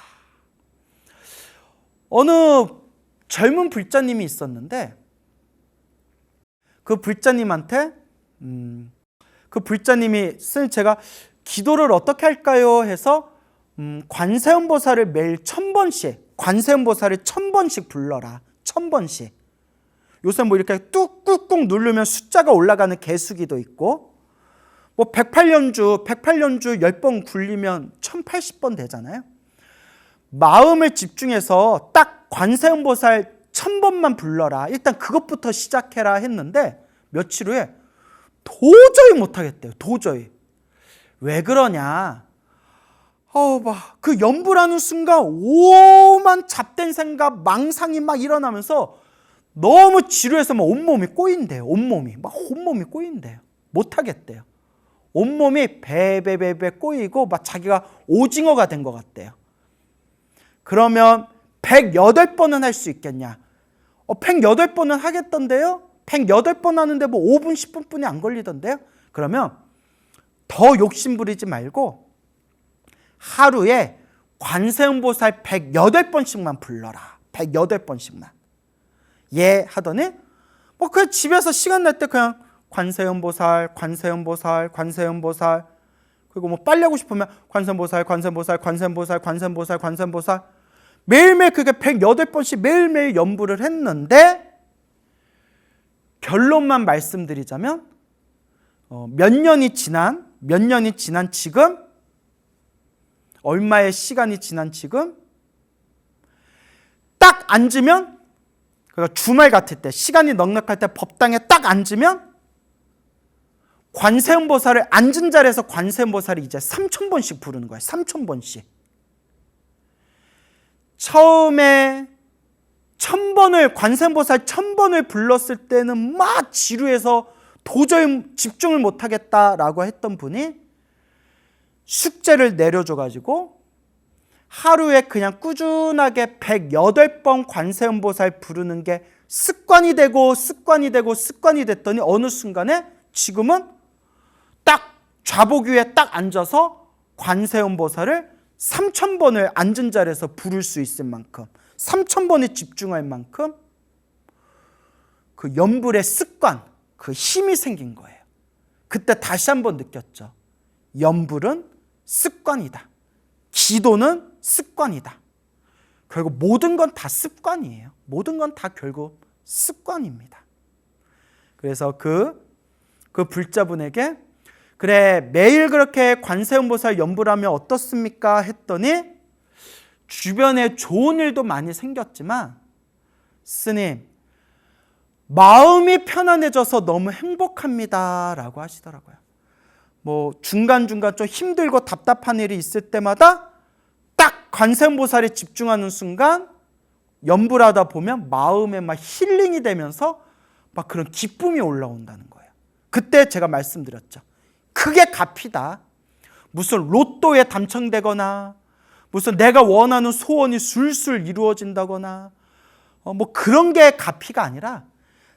어느 젊은 불자님이 있었는데 그 불자님한테 그 불자님이 선생님 제가 기도를 어떻게 할까요? 해서 관세음보살을 매일 1000번씩 관세음보살을 1000번씩 불러라. 1000번씩. 요새 뭐 이렇게 꾹꾹꾹 누르면 숫자가 올라가는 개수기도 있고 뭐 108년주 10번 굴리면 1080번 되잖아요. 마음을 집중해서 딱 관세음보살 1000번만 불러라. 일단 그것부터 시작해라 했는데 며칠 후에 도저히 못하겠대요. 도저히. 왜 그러냐? 그 연불하는 순간 오만 잡된 생각, 망상이 막 일어나면서 너무 지루해서 막 온몸이 꼬인대요. 온몸이 꼬인대요. 못하겠대요. 온몸이 베베베베 꼬이고 막 자기가 오징어가 된 것 같대요. 그러면 108번은 할 수 있겠냐? 108번은 하겠던데요? 108번 하는데 뭐 5분, 10분뿐이 안 걸리던데요? 그러면 더 욕심 부리지 말고 하루에 관세음보살 108번씩만 불러라. 108번씩만. 예 하더니 뭐 그냥 집에서 시간 날 때 그냥 관세음보살 그리고 뭐 빨리 하고 싶으면 관세음보살 매일매일 그게 108번씩 매일매일 연부를 했는데 결론만 말씀드리자면 몇 년이 지난 지금 얼마의 시간이 지난 지금 딱 앉으면 그러니까 주말 같을 때 시간이 넉넉할 때 법당에 딱 앉으면 관세음보살을 앉은 자리에서 관세음보살이 이제 3000번씩 부르는 거예요. 3000번씩. 처음에 1000번을 관세음보살 1000번을 불렀을 때는 막 지루해서 도저히 집중을 못하겠다라고 했던 분이 숙제를 내려줘가지고 하루에 그냥 꾸준하게 108번 관세음보살 부르는 게 습관이 됐더니 어느 순간에 지금은 딱 좌복 위에 딱 앉아서 관세음보살을 3000번을 앉은 자리에서 부를 수 있을 만큼 3000번에 집중할 만큼 그 연불의 습관, 그 힘이 생긴 거예요. 그때 다시 한번 느꼈죠. 연불은 습관이다. 기도는 습관이다. 결국 모든 건 다 습관이에요. 모든 건 다 결국 습관입니다. 그래서 그 불자분에게 그래 매일 그렇게 관세음보살 연부를 하면 어떻습니까? 했더니 주변에 좋은 일도 많이 생겼지만 스님 마음이 편안해져서 너무 행복합니다 라고 하시더라고요. 뭐 중간중간 좀 힘들고 답답한 일이 있을 때마다 딱 관세음보살에 집중하는 순간 연부를 하다 보면 마음에 막 힐링이 되면서 막 그런 기쁨이 올라온다는 거예요. 그때 제가 말씀드렸죠. 그게 값이다. 무슨 로또에 당첨되거나 무슨 내가 원하는 소원이 술술 이루어진다거나 뭐 그런 게 값이가 아니라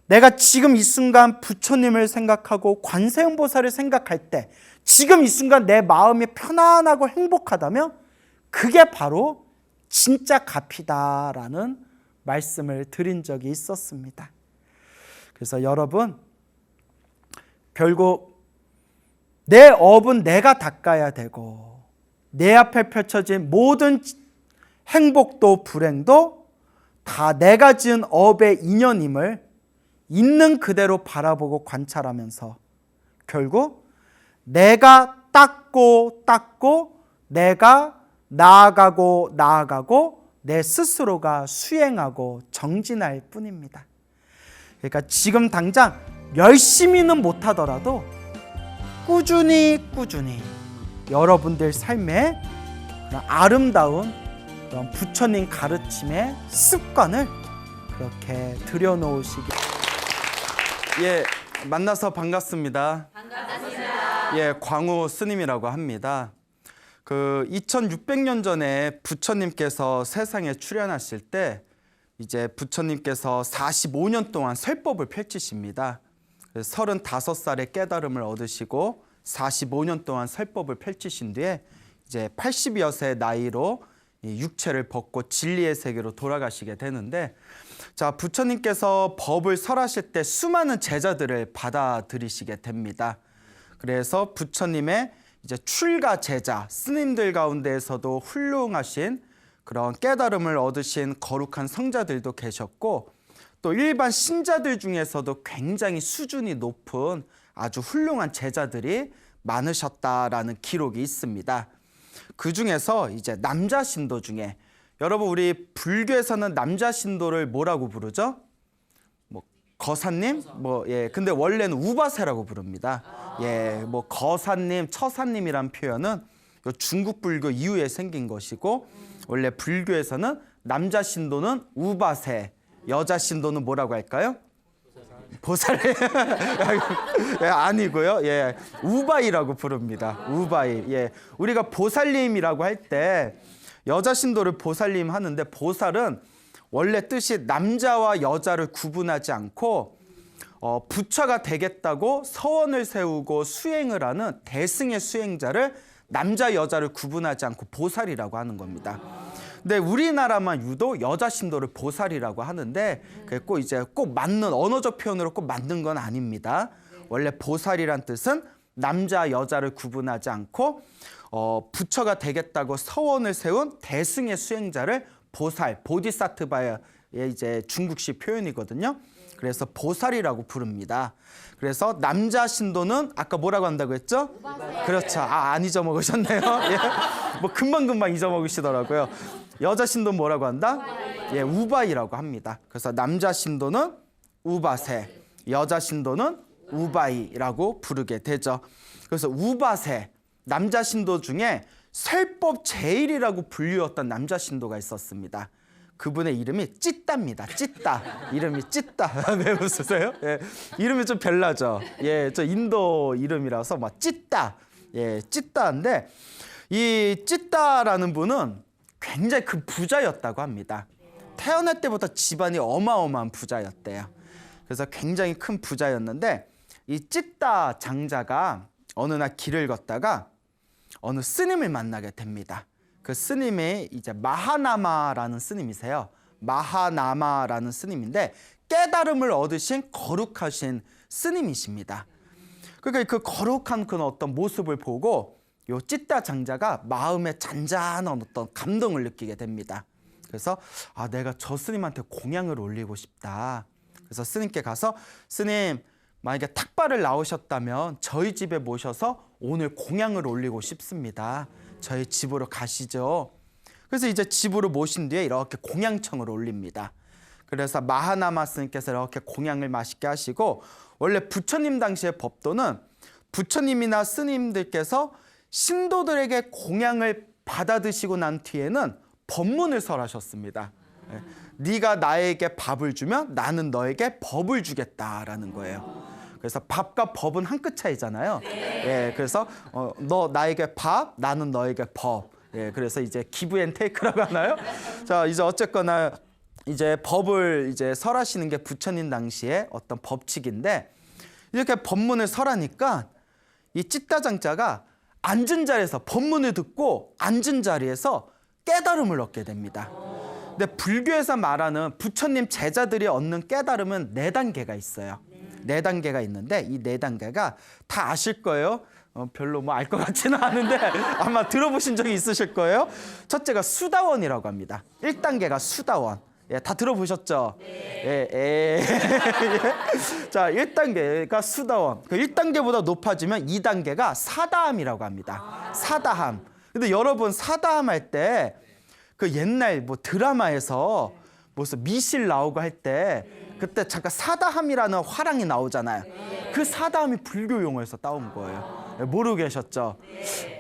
내가 지금 이 순간 부처님을 생각하고 관세음보살을 생각할 때 지금 이 순간 내 마음이 편안하고 행복하다면 그게 바로 진짜 값이다라는 말씀을 드린 적이 있었습니다. 그래서 여러분 결국 내 업은 내가 닦아야 되고 내 앞에 펼쳐진 모든 행복도 불행도 다 내가 지은 업의 인연임을 있는 그대로 바라보고 관찰하면서 결국 내가 닦고 내가 나아가고 내 스스로가 수행하고 정진할 뿐입니다. 그러니까 지금 당장 열심히는 못하더라도 꾸준히 여러분들 삶에 그런 아름다운 그런 부처님 가르침의 습관을 그렇게 들여놓으시기. 예, 만나서 반갑습니다. 예, 광우 스님이라고 합니다. 2600년 전에 부처님께서 세상에 출현하실 때 이제 부처님께서 45년 동안 설법을 펼치십니다. 35살의 깨달음을 얻으시고 45년 동안 설법을 펼치신 뒤에 이제 80여세 나이로 육체를 벗고 진리의 세계로 돌아가시게 되는데, 자, 부처님께서 법을 설하실 때 수많은 제자들을 받아들이시게 됩니다. 그래서 부처님의 이제 출가 제자, 스님들 가운데에서도 훌륭하신 그런 깨달음을 얻으신 거룩한 성자들도 계셨고, 또 일반 신자들 중에서도 굉장히 수준이 높은 아주 훌륭한 제자들이 많으셨다라는 기록이 있습니다. 그 중에서 이제 남자 신도 중에, 여러분 우리 불교에서는 남자 신도를 뭐라고 부르죠? 뭐 거사님? 근데 원래는 우바세라고 부릅니다. 뭐 거사님, 처사님이란 표현은 중국 불교 이후에 생긴 것이고, 원래 불교에서는 남자 신도는 우바세, 여자 신도는 뭐라고 할까요? 보살. 아니고요. 우바이라고 부릅니다. 우바이. 우리가 보살님이라고 할 때 여자 신도를 보살님 하는데, 보살은 원래 뜻이 남자와 여자를 구분하지 않고 부처가 되겠다고 서원을 세우고 수행을 하는 대승의 수행자를 남자 여자를 구분하지 않고 보살이라고 하는 겁니다. 근데 우리나라만 유독 여자 신도를 보살이라고 하는데, 그게 꼭 맞는 언어적 표현으로 꼭 맞는 건 아닙니다. 원래 보살이란 뜻은 남자 여자를 구분하지 않고 부처가 되겠다고 서원을 세운 대승의 수행자를 보살, 보디사트바의 이제 중국식 표현이거든요. 그래서 보살이라고 부릅니다. 그래서 남자 신도는 아까 뭐라고 한다고 했죠? 그렇죠. 안 잊어먹으셨네요. 뭐 금방 잊어먹으시더라고요. 여자 신도는 뭐라고 한다? 우바이라고 합니다. 그래서 남자 신도는 우바세, 여자 신도는 우바이라고 부르게 되죠. 그래서 우바세, 남자 신도 중에 설법 제일이라고 불리웠던 남자 신도가 있었습니다. 그분의 이름이 찌따입니다. 찌따. 이름이 찌따. 왜 웃으세요? 이름이 좀 별나죠? 저 인도 이름이라서 막 찌따. 찌따인데, 이 찌따라는 분은 굉장히 큰 부자였다고 합니다. 태어날 때부터 집안이 어마어마한 부자였대요. 그래서 굉장히 큰 부자였는데, 이 찌따 장자가 어느 날 길을 걷다가 어느 스님을 만나게 됩니다. 그 스님이 이제 마하나마라는 스님이세요. 마하나마라는 스님인데 깨달음을 얻으신 거룩하신 스님이십니다. 그러니까 그 거룩한 그 어떤 모습을 보고 요 찌따 장자가 마음에 잔잔한 어떤 감동을 느끼게 됩니다. 그래서 내가 저 스님한테 공양을 올리고 싶다. 그래서 스님께 가서, 스님, 만약에 탁발을 나오셨다면 저희 집에 모셔서 오늘 공양을 올리고 싶습니다. 저희 집으로 가시죠. 그래서 이제 집으로 모신 뒤에 이렇게 공양청을 올립니다. 그래서 마하나마 스님께서 이렇게 공양을 맛있게 하시고, 원래 부처님 당시의 법도는 부처님이나 스님들께서 신도들에게 공양을 받아 드시고 난 뒤에는 법문을 설하셨습니다. 네가 나에게 밥을 주면 나는 너에게 법을 주겠다라는 거예요. 그래서 밥과 법은 한 끗 차이잖아요. 예, 그래서 너 나에게 밥, 나는 너에게 법. 예, 그래서 이제 기브 앤 테이크라고 하나요? 자, 이제 어쨌거나 이제 법을 이제 설하시는 게 부처님 당시의 어떤 법칙인데, 이렇게 법문을 설하니까 이 찌따장자가 앉은 자리에서 법문을 듣고 앉은 자리에서 깨달음을 얻게 됩니다. 근데 불교에서 말하는 부처님 제자들이 얻는 깨달음은 4단계가 있어요. 4단계가 있는데 이 4단계가 다 아실 거예요. 별로 뭐 알 것 같지는 않은데 아마 들어보신 적이 있으실 거예요. 첫째가 수다원이라고 합니다. 1단계가 수다원. 예, 다 들어보셨죠? 예. 자, 1단계가 수다원. 그 1단계보다 높아지면 2단계가 사다함이라고 합니다. 사다함. 근데 여러분 사다함 할 때 그 옛날 뭐 드라마에서 무슨 미실 나오고 할 때 그때 잠깐 사다함이라는 화랑이 나오잖아요. 그 사다함이 불교 용어에서 따온 거예요. 모르고 계셨죠?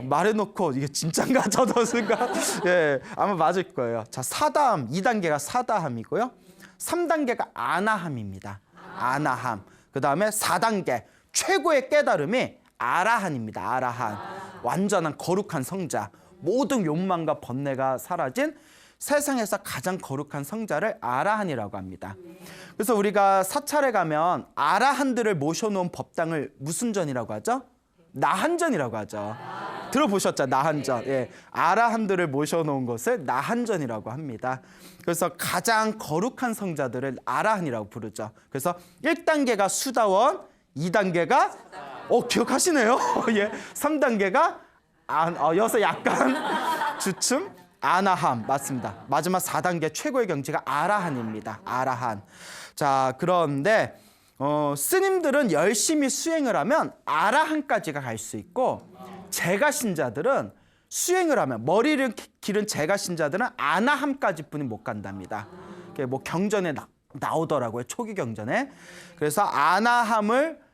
말해놓고 이게 진짠가 저도 순간 예, 아마 맞을 거예요. 자, 사다함 2단계가 사다함이고요. 3단계가 아나함입니다. 아나함. 그 다음에 4단계 최고의 깨달음이 아라한입니다. 아라한. 완전한 거룩한 성자. 모든 욕망과 번뇌가 사라진 세상에서 가장 거룩한 성자를 아라한이라고 합니다. 그래서 우리가 사찰에 가면 아라한들을 모셔놓은 법당을 무슨 전이라고 하죠? 나한전이라고 하죠. 들어보셨죠? 나한전. 예, 아라한들을 모셔놓은 것을 나한전이라고 합니다. 그래서 가장 거룩한 성자들을 아라한이라고 부르죠. 그래서 1단계가 수다원, 2단계가 기억하시네요. 예, 3단계가 여기서 약간 주춤, 아나함 맞습니다. 마지막 4단계 최고의 경지가 아라한입니다. 아라한. 자, 그런데 스님들은 열심히 수행을 하면 아라한까지가 갈 수 있고, 제가신자들은 수행을 하면 머리를 기른 제가신자들은 아나함까지뿐이 못 간답니다. 뭐 경전에 나오더라고요. 초기 경전에. 그래서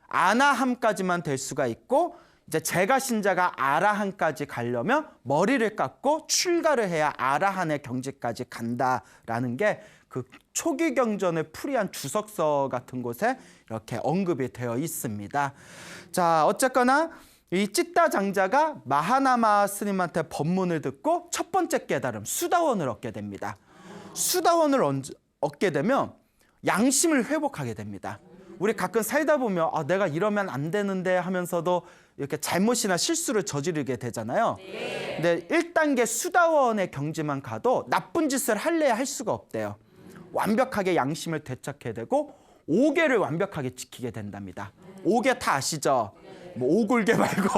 아나함까지만 될 수가 있고, 이제 제가신자가 아라한까지 가려면 머리를 깎고 출가를 해야 아라한의 경지까지 간다라는 게 그 초기 경전을 풀이한 주석서 같은 곳에 이렇게 언급이 되어 있습니다. 자, 어쨌거나 이 찌따 장자가 마하나마 스님한테 법문을 듣고 첫 번째 깨달음 수다원을 얻게 됩니다. 수다원을 얻게 되면 양심을 회복하게 됩니다. 우리 가끔 살다 보면 내가 이러면 안 되는데 하면서도 이렇게 잘못이나 실수를 저지르게 되잖아요. 근데 1단계 수다원의 경지만 가도 나쁜 짓을 할래야 할 수가 없대요. 완벽하게 양심을 되찾게 되고 5개를 완벽하게 지키게 된답니다. 5개 다 아시죠? 뭐 오굴개 말고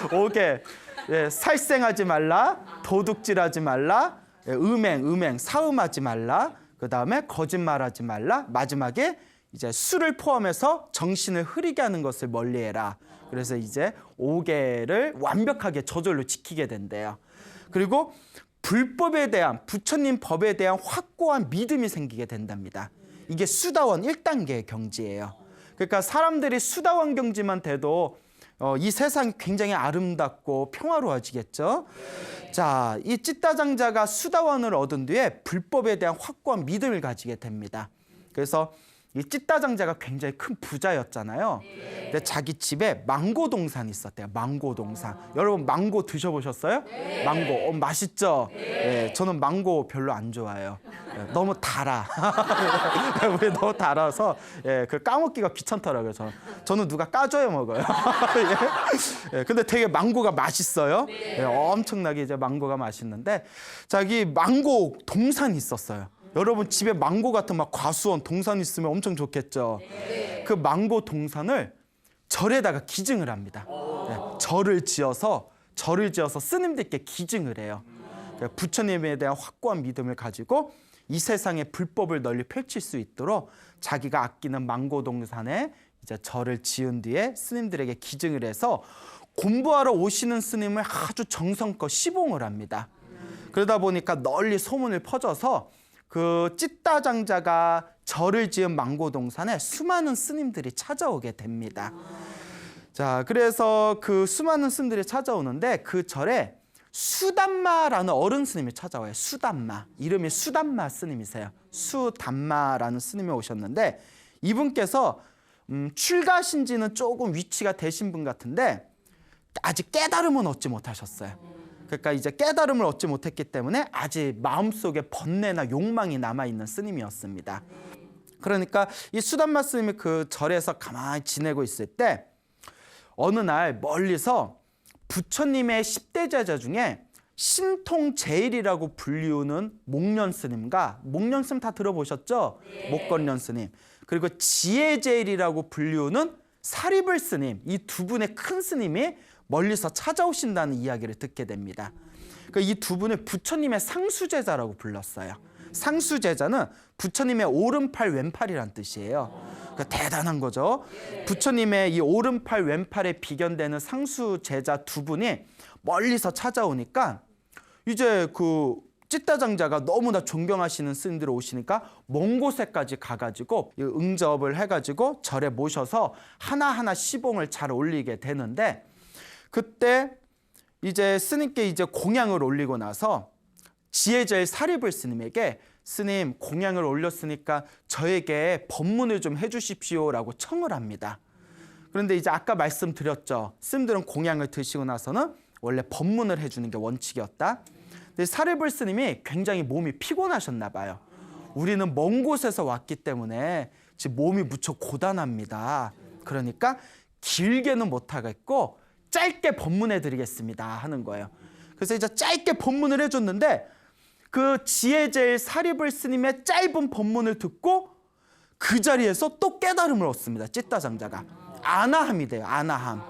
5개. 예, 살생하지 말라, 도둑질하지 말라, 음행, 사음하지 말라, 그 다음에 거짓말하지 말라, 마지막에 이제 술을 포함해서 정신을 흐리게 하는 것을 멀리해라. 그래서 이제 5개를 완벽하게 저절로 지키게 된대요. 그리고 불법에 대한, 부처님 법에 대한 확고한 믿음이 생기게 된답니다. 이게 수다원 1단계의 경지예요. 그러니까 사람들이 수다원 경지만 돼도 이 세상이 굉장히 아름답고 평화로워지겠죠. 자, 이 찌따장자가 수다원을 얻은 뒤에 불법에 대한 확고한 믿음을 가지게 됩니다. 그래서 이 찌따장자가 굉장히 큰 부자였잖아요. 근데 자기 집에 망고 동산이 있었대요. 망고 동산. 여러분 망고 드셔보셨어요? 망고 맛있죠? 예, 저는 망고 별로 안 좋아해요. 예, 너무 달아. 우리 너무 달아서 그 까먹기가 귀찮더라고요. 저는 누가 까줘야 먹어요. 예, 근데 되게 망고가 맛있어요. 예, 엄청나게 이제 망고가 맛있는데 자기 망고 동산이 있었어요. 여러분 집에 망고 같은 막 과수원 동산 있으면 엄청 좋겠죠. 그 망고 동산을 절에다가 기증을 합니다. 네, 절을 지어서 스님들께 기증을 해요. 부처님에 대한 확고한 믿음을 가지고 이 세상에 불법을 널리 펼칠 수 있도록 자기가 아끼는 망고 동산에 이제 절을 지은 뒤에 스님들에게 기증을 해서 공부하러 오시는 스님을 아주 정성껏 시봉을 합니다. 그러다 보니까 널리 소문을 퍼져서 그 찌따장자가 절을 지은 망고동산에 수많은 스님들이 찾아오게 됩니다. 자, 그래서 그 수많은 스님들이 찾아오는데 그 절에 수담마라는 어른 스님이 찾아와요. 수담마. 이름이 수담마 스님이세요. 수담마라는 스님이 오셨는데 이분께서 출가하신 지는 조금 위치가 되신 분 같은데 아직 깨달음은 얻지 못하셨어요. 그러니까 이제 깨달음을 얻지 못했기 때문에 아직 마음속에 번뇌나 욕망이 남아있는 스님이었습니다. 그러니까 이 수담마 스님이 그 절에서 가만히 지내고 있을 때 어느 날 멀리서 부처님의 10대 제자 중에 신통제일이라고 불리우는 목련 스님과 목련 스님 다 들어보셨죠? 목건련 스님. 그리고 지혜제일이라고 불리우는 사리불 스님. 이 두 분의 큰 스님이 멀리서 찾아오신다는 이야기를 듣게 됩니다. 이 두 분을 부처님의 상수제자라고 불렀어요. 상수제자는 부처님의 오른팔 왼팔이란 뜻이에요. 그러니까 대단한 거죠. 부처님의 이 오른팔 왼팔에 비견되는 상수제자 두 분이 멀리서 찾아오니까 이제 그 찌따장자가 너무나 존경하시는 스님들이 오시니까 먼 곳에까지 가가지고 응접을 해가지고 절에 모셔서 하나하나 시봉을 잘 올리게 되는데 그때 이제 스님께 이제 공양을 올리고 나서 지혜제일 사리불 스님에게 스님 공양을 올렸으니까 저에게 법문을 좀 해주십시오라고 청을 합니다. 그런데 이제 아까 말씀드렸죠. 스님들은 공양을 드시고 나서는 원래 법문을 해주는 게 원칙이었다. 근데 사리불 스님이 굉장히 몸이 피곤하셨나 봐요. 우리는 먼 곳에서 왔기 때문에 지금 몸이 무척 고단합니다. 그러니까 길게는 못하겠고 짧게 법문해 드리겠습니다 하는 거예요. 그래서 이제 짧게 법문을 해줬는데 그 지혜제일 사리불 스님의 짧은 법문을 듣고 그 자리에서 또 깨달음을 얻습니다. 찌따장자가. 아나함이 돼요. 아나함.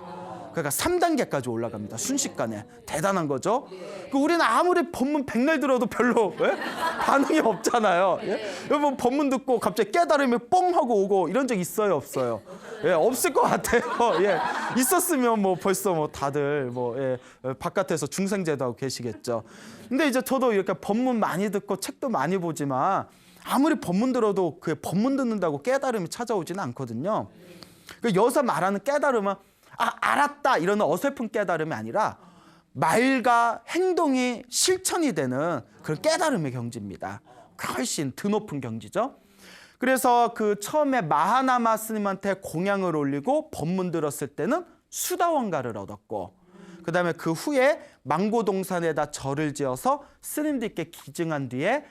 그러니까 3단계까지 올라갑니다. 순식간에. 대단한 거죠. 우리는 아무리 법문 백날 들어도 별로 반응이 없잖아요. 여러분 법문 듣고 갑자기 깨달음이 뻥 하고 오고 이런 적 있어요? 없어요? 없을 것 같아요. 있었으면 뭐 벌써 뭐 다들 바깥에서 중생제도 하고 계시겠죠. 근데 이제 저도 이렇게 법문 많이 듣고 책도 많이 보지만 아무리 법문 들어도 그 법문 듣는다고 깨달음이 찾아오지는 않거든요. 그 여기서 말하는 깨달음은 알았다 이런 어설픈 깨달음이 아니라 말과 행동이 실천이 되는 그런 깨달음의 경지입니다. 훨씬 드높은 경지죠. 그래서 그 처음에 마하나마 스님한테 공양을 올리고 법문 들었을 때는 수다원가를 얻었고 그 다음에 그 후에 망고동산에다 절을 지어서 스님들께 기증한 뒤에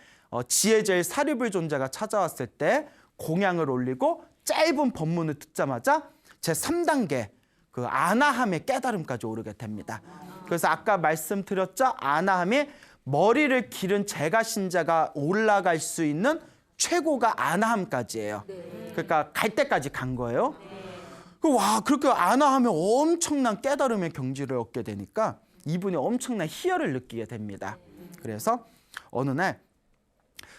지혜제일 사리불 존자가 찾아왔을 때 공양을 올리고 짧은 법문을 듣자마자 제3단계 그 아나함의 깨달음까지 오르게 됩니다. 그래서 아까 말씀드렸죠? 아나함이 머리를 기른 제가신자가 올라갈 수 있는 최고가 아나함까지예요. 그러니까 갈 때까지 간 거예요. 와, 그렇게 아나함에 엄청난 깨달음의 경지를 얻게 되니까 이분이 엄청난 희열을 느끼게 됩니다. 그래서 어느 날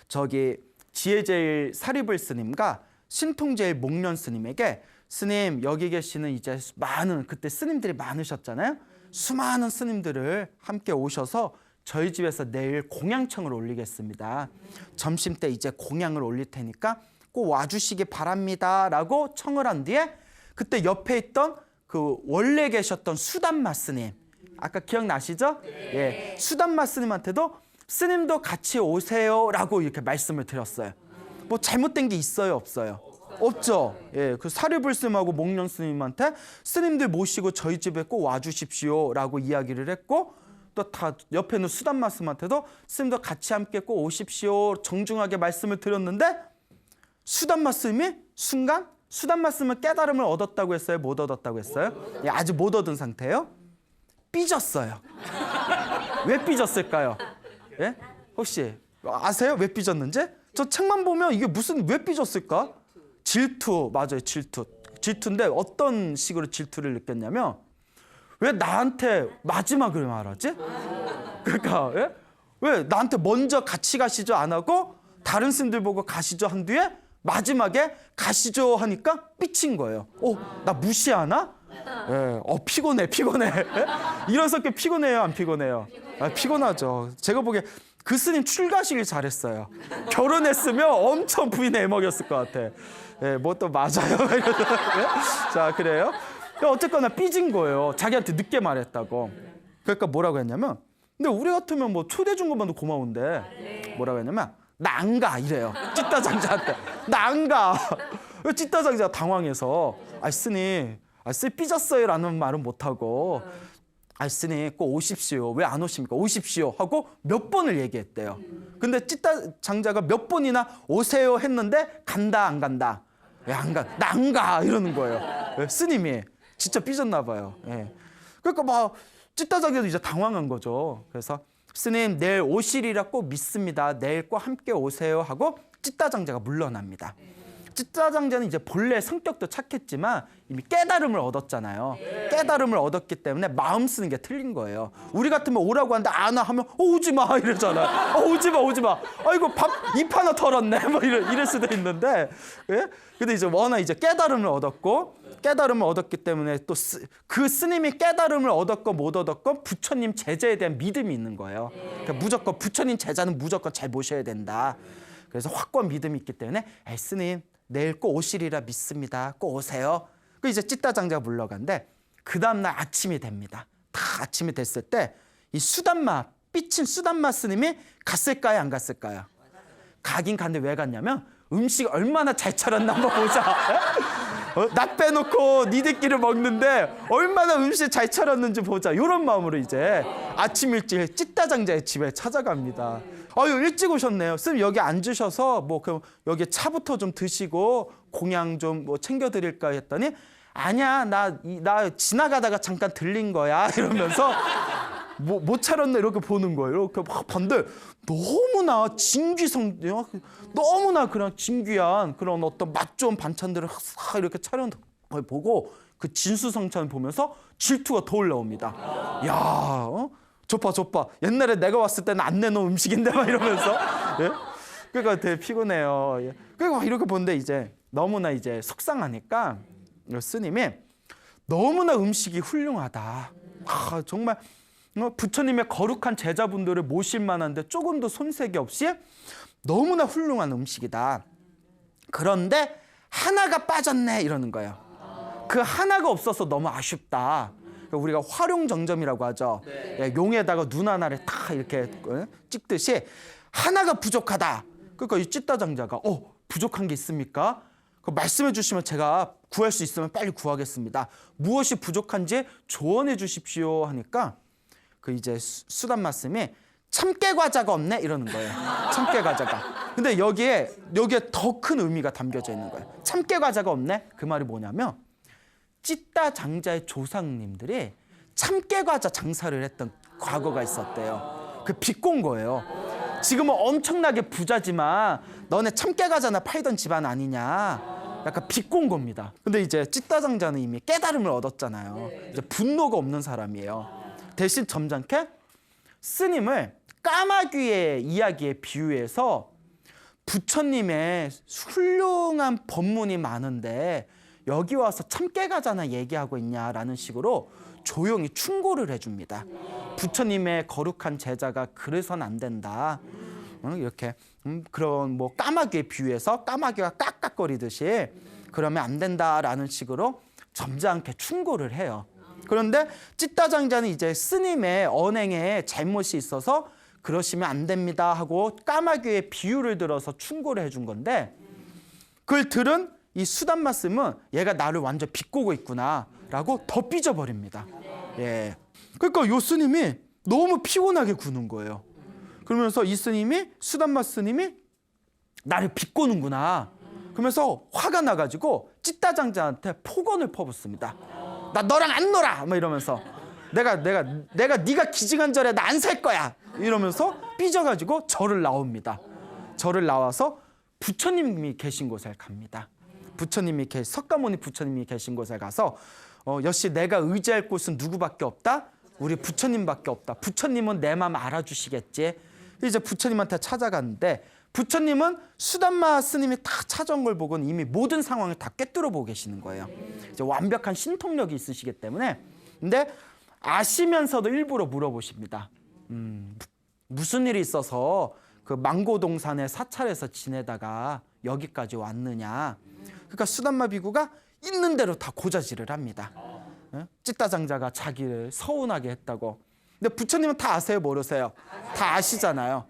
저기 지혜제일 사리불 스님과 신통제일 목련 스님에게 스님 여기 계시는 이제 많은 그때 스님들이 많으셨잖아요. 수많은 스님들을 함께 오셔서 저희 집에서 내일 공양청을 올리겠습니다. 점심 때 이제 공양을 올릴 테니까 꼭 와주시기 바랍니다 라고 청을 한 뒤에 그때 옆에 있던 그 원래 계셨던 수담마 스님 아까 기억나시죠? 예, 수담마 스님한테도 스님도 같이 오세요 라고 이렇게 말씀을 드렸어요. 뭐 잘못된 게 있어요? 없어요? 없죠. 예, 그 사리불 스님하고 목련 스님한테 스님들 모시고 저희 집에 꼭 와주십시오 라고 이야기를 했고 또 다 옆에 있는 수담마 스님한테도 스님도 같이 함께 꼭 오십시오 정중하게 말씀을 드렸는데 수담마 스님이 순간 수담마 스님은 깨달음을 얻었다고 했어요? 못 얻었다고 했어요? 예, 아직 못 얻은 상태예요. 삐졌어요. 왜 삐졌을까요? 예? 혹시 아세요? 왜 삐졌는지? 저 책만 보면 이게 무슨 왜 삐졌을까? 질투, 맞아요. 질투인데 어떤 식으로 질투를 느꼈냐면 왜 나한테 마지막을 말하지? 그러니까 왜 나한테 먼저 같이 가시죠 안 하고 다른 스님들 보고 가시죠 한 뒤에 마지막에 가시죠 하니까 삐친 거예요. 나 무시하나? 예, 피곤해. 예? 이런 성격 피곤해요, 안 피곤해요? 아, 피곤하죠. 제가 보기에 그 스님 출가시길 잘했어요. 결혼했으면 엄청 부인에 애먹였을 것 같아. 예, 뭐 또 맞아요. 예? 자, 그래요. 어쨌거나 삐진 거예요. 자기한테 늦게 말했다고. 그러니까 뭐라고 했냐면, 근데 우리 같으면 뭐 초대 준 것만도 고마운데 뭐라고 했냐면, 나 안 가 이래요. 찌따장자한테. 나 안 가. 찌따장자가 당황해서, 스님 삐졌어요 라는 말은 못하고, 스님 꼭 오십시오. 왜 안 오십니까? 오십시오 하고 몇 번을 얘기했대요. 근데 찌따장자가 몇 번이나 오세요 했는데 간다 안 간다. 왜 안 가? 나 안 가 이러는 거예요. 왜? 스님이 진짜 삐졌나 봐요. 예. 그러니까 막 찌따장자도 이제 당황한 거죠. 그래서 스님 내일 오시리라 꼭 믿습니다. 내일 꼭 함께 오세요 하고 찌따장자가 물러납니다. 찌따장자는 이제 본래 성격도 착했지만 이미 깨달음을 얻었잖아요. 깨달음을 얻었기 때문에 마음 쓰는 게 틀린 거예요. 우리 같으면 오라고 하는데 안 와 하면 오지 마 이러잖아. 오지 마. 아이고 밥 입 하나 털었네. 뭐 이럴 수도 있는데. 예? 근데 이제 워낙 이제 깨달음을 얻었기 때문에 또 그 스님이 깨달음을 얻었건 못 얻었건 부처님 제자에 대한 믿음이 있는 거예요. 그러니까 무조건 부처님 제자는 무조건 잘 모셔야 된다. 그래서 확고한 믿음이 있기 때문에 스님 내일 꼭 오시리라 믿습니다. 꼭 오세요. 그 이제 찌따장자가 물러간데 그 다음날 아침이 됩니다. 다 아침이 됐을 때 이 삐친 수담마 스님이 갔을까요? 안 갔을까요? 가긴 갔는데 왜 갔냐면 음식 얼마나 잘 차렸나 한번 보자. 나 빼놓고 니들끼리 먹는데 얼마나 음식 잘 차렸는지 보자. 이런 마음으로 이제 아침 일찍 찌따장자의 집에 찾아갑니다. 일찍 오셨네요. 스님 여기 앉으셔서 뭐 그럼 여기 차부터 좀 드시고 공양 좀 뭐 챙겨드릴까 했더니 아니야 나 지나가다가 잠깐 들린 거야 이러면서 못 차렸네 이렇게 보는 거예요. 이렇게 막 봤는데 너무나 너무나 그런 진귀한 그런 어떤 맛 좋은 반찬들을 싹 이렇게 차려놓은 걸 보고 그 진수성찬을 보면서 질투가 더 올라옵니다. 야, 좁아. 옛날에 내가 왔을 때는 안 내놓은 음식인데 막 이러면서. 예? 그러니까 되게 피곤해요. 예. 그리고 이렇게 보는데 이제 너무나 이제 속상하니까 스님이 너무나 음식이 훌륭하다. 정말 부처님의 거룩한 제자분들을 모실 만한데 조금도 손색이 없이 너무나 훌륭한 음식이다. 그런데 하나가 빠졌네 이러는 거예요. 그 하나가 없어서 너무 아쉽다. 우리가 활용정점이라고 하죠. 예, 용에다가 눈 하나를 탁 이렇게 찍듯이 하나가 부족하다. 그러니까 이 찌따장자가 부족한 게 있습니까? 말씀해 주시면 제가 구할 수 있으면 빨리 구하겠습니다. 무엇이 부족한지 조언해 주십시오 하니까 그 이제 수담 스님이 참깨 과자가 없네 이러는 거예요. 참깨 과자가. 근데 여기에 더 큰 의미가 담겨져 있는 거예요. 참깨 과자가 없네. 그 말이 뭐냐면 찌따장자의 조상님들이 참깨 과자 장사를 했던 과거가 있었대요. 그 비꼰 거예요. 지금은 엄청나게 부자지만 너네 참깨 과자나 팔던 집안 아니냐. 약간 비꼰 겁니다. 근데 이제 찌따장자는 이미 깨달음을 얻었잖아요. 이제 분노가 없는 사람이에요. 대신 점잖게 스님을 까마귀의 이야기에 비유해서 부처님의 훌륭한 법문이 많은데 여기 와서 참깨 과자나 얘기하고 있냐라는 식으로 조용히 충고를 해줍니다. 부처님의 거룩한 제자가 그래서는 안 된다. 이렇게 그런 뭐 까마귀에 비유해서 까마귀가 깍깍거리듯이 그러면 안 된다라는 식으로 점잖게 충고를 해요. 그런데 찌따장자는 이제 스님의 언행에 잘못이 있어서 그러시면 안 됩니다 하고 까마귀의 비유를 들어서 충고를 해준 건데 그걸 들은 이 수담마 스님은 얘가 나를 완전 비꼬고 있구나라고 더 삐져버립니다. 예. 그러니까 요 스님이 너무 피곤하게 구는 거예요. 그러면서 이 스님이 수담마 스님이 나를 비꼬는구나. 그러면서 화가 나가지고 찌따장자한테 폭언을 퍼붓습니다. 나 너랑 안 놀아! 막 이러면서 내가 네가 기증한 절에 나 안 살 거야! 이러면서 삐져가지고 절을 나옵니다. 절을 나와서 부처님이 계신 곳에 갑니다. 석가모니 부처님이 계신 곳에 가서 역시 내가 의지할 곳은 누구밖에 없다? 우리 부처님밖에 없다. 부처님은 내 마음 알아주시겠지? 이제 부처님한테 찾아갔는데 부처님은 수담마 스님이 다 찾아온 걸 보고는 이미 모든 상황을 다 꿰뚫어 보고 계시는 거예요. 이제 완벽한 신통력이 있으시기 때문에. 근데 아시면서도 일부러 물어보십니다. 무슨 일이 있어서 그 망고동산에 사찰에서 지내다가 여기까지 왔느냐. 그러니까 수담마 비구가 있는 대로 다 고자질을 합니다. 찌따장자가 자기를 서운하게 했다고. 근데 부처님은 다 아세요, 모르세요? 다 아시잖아요.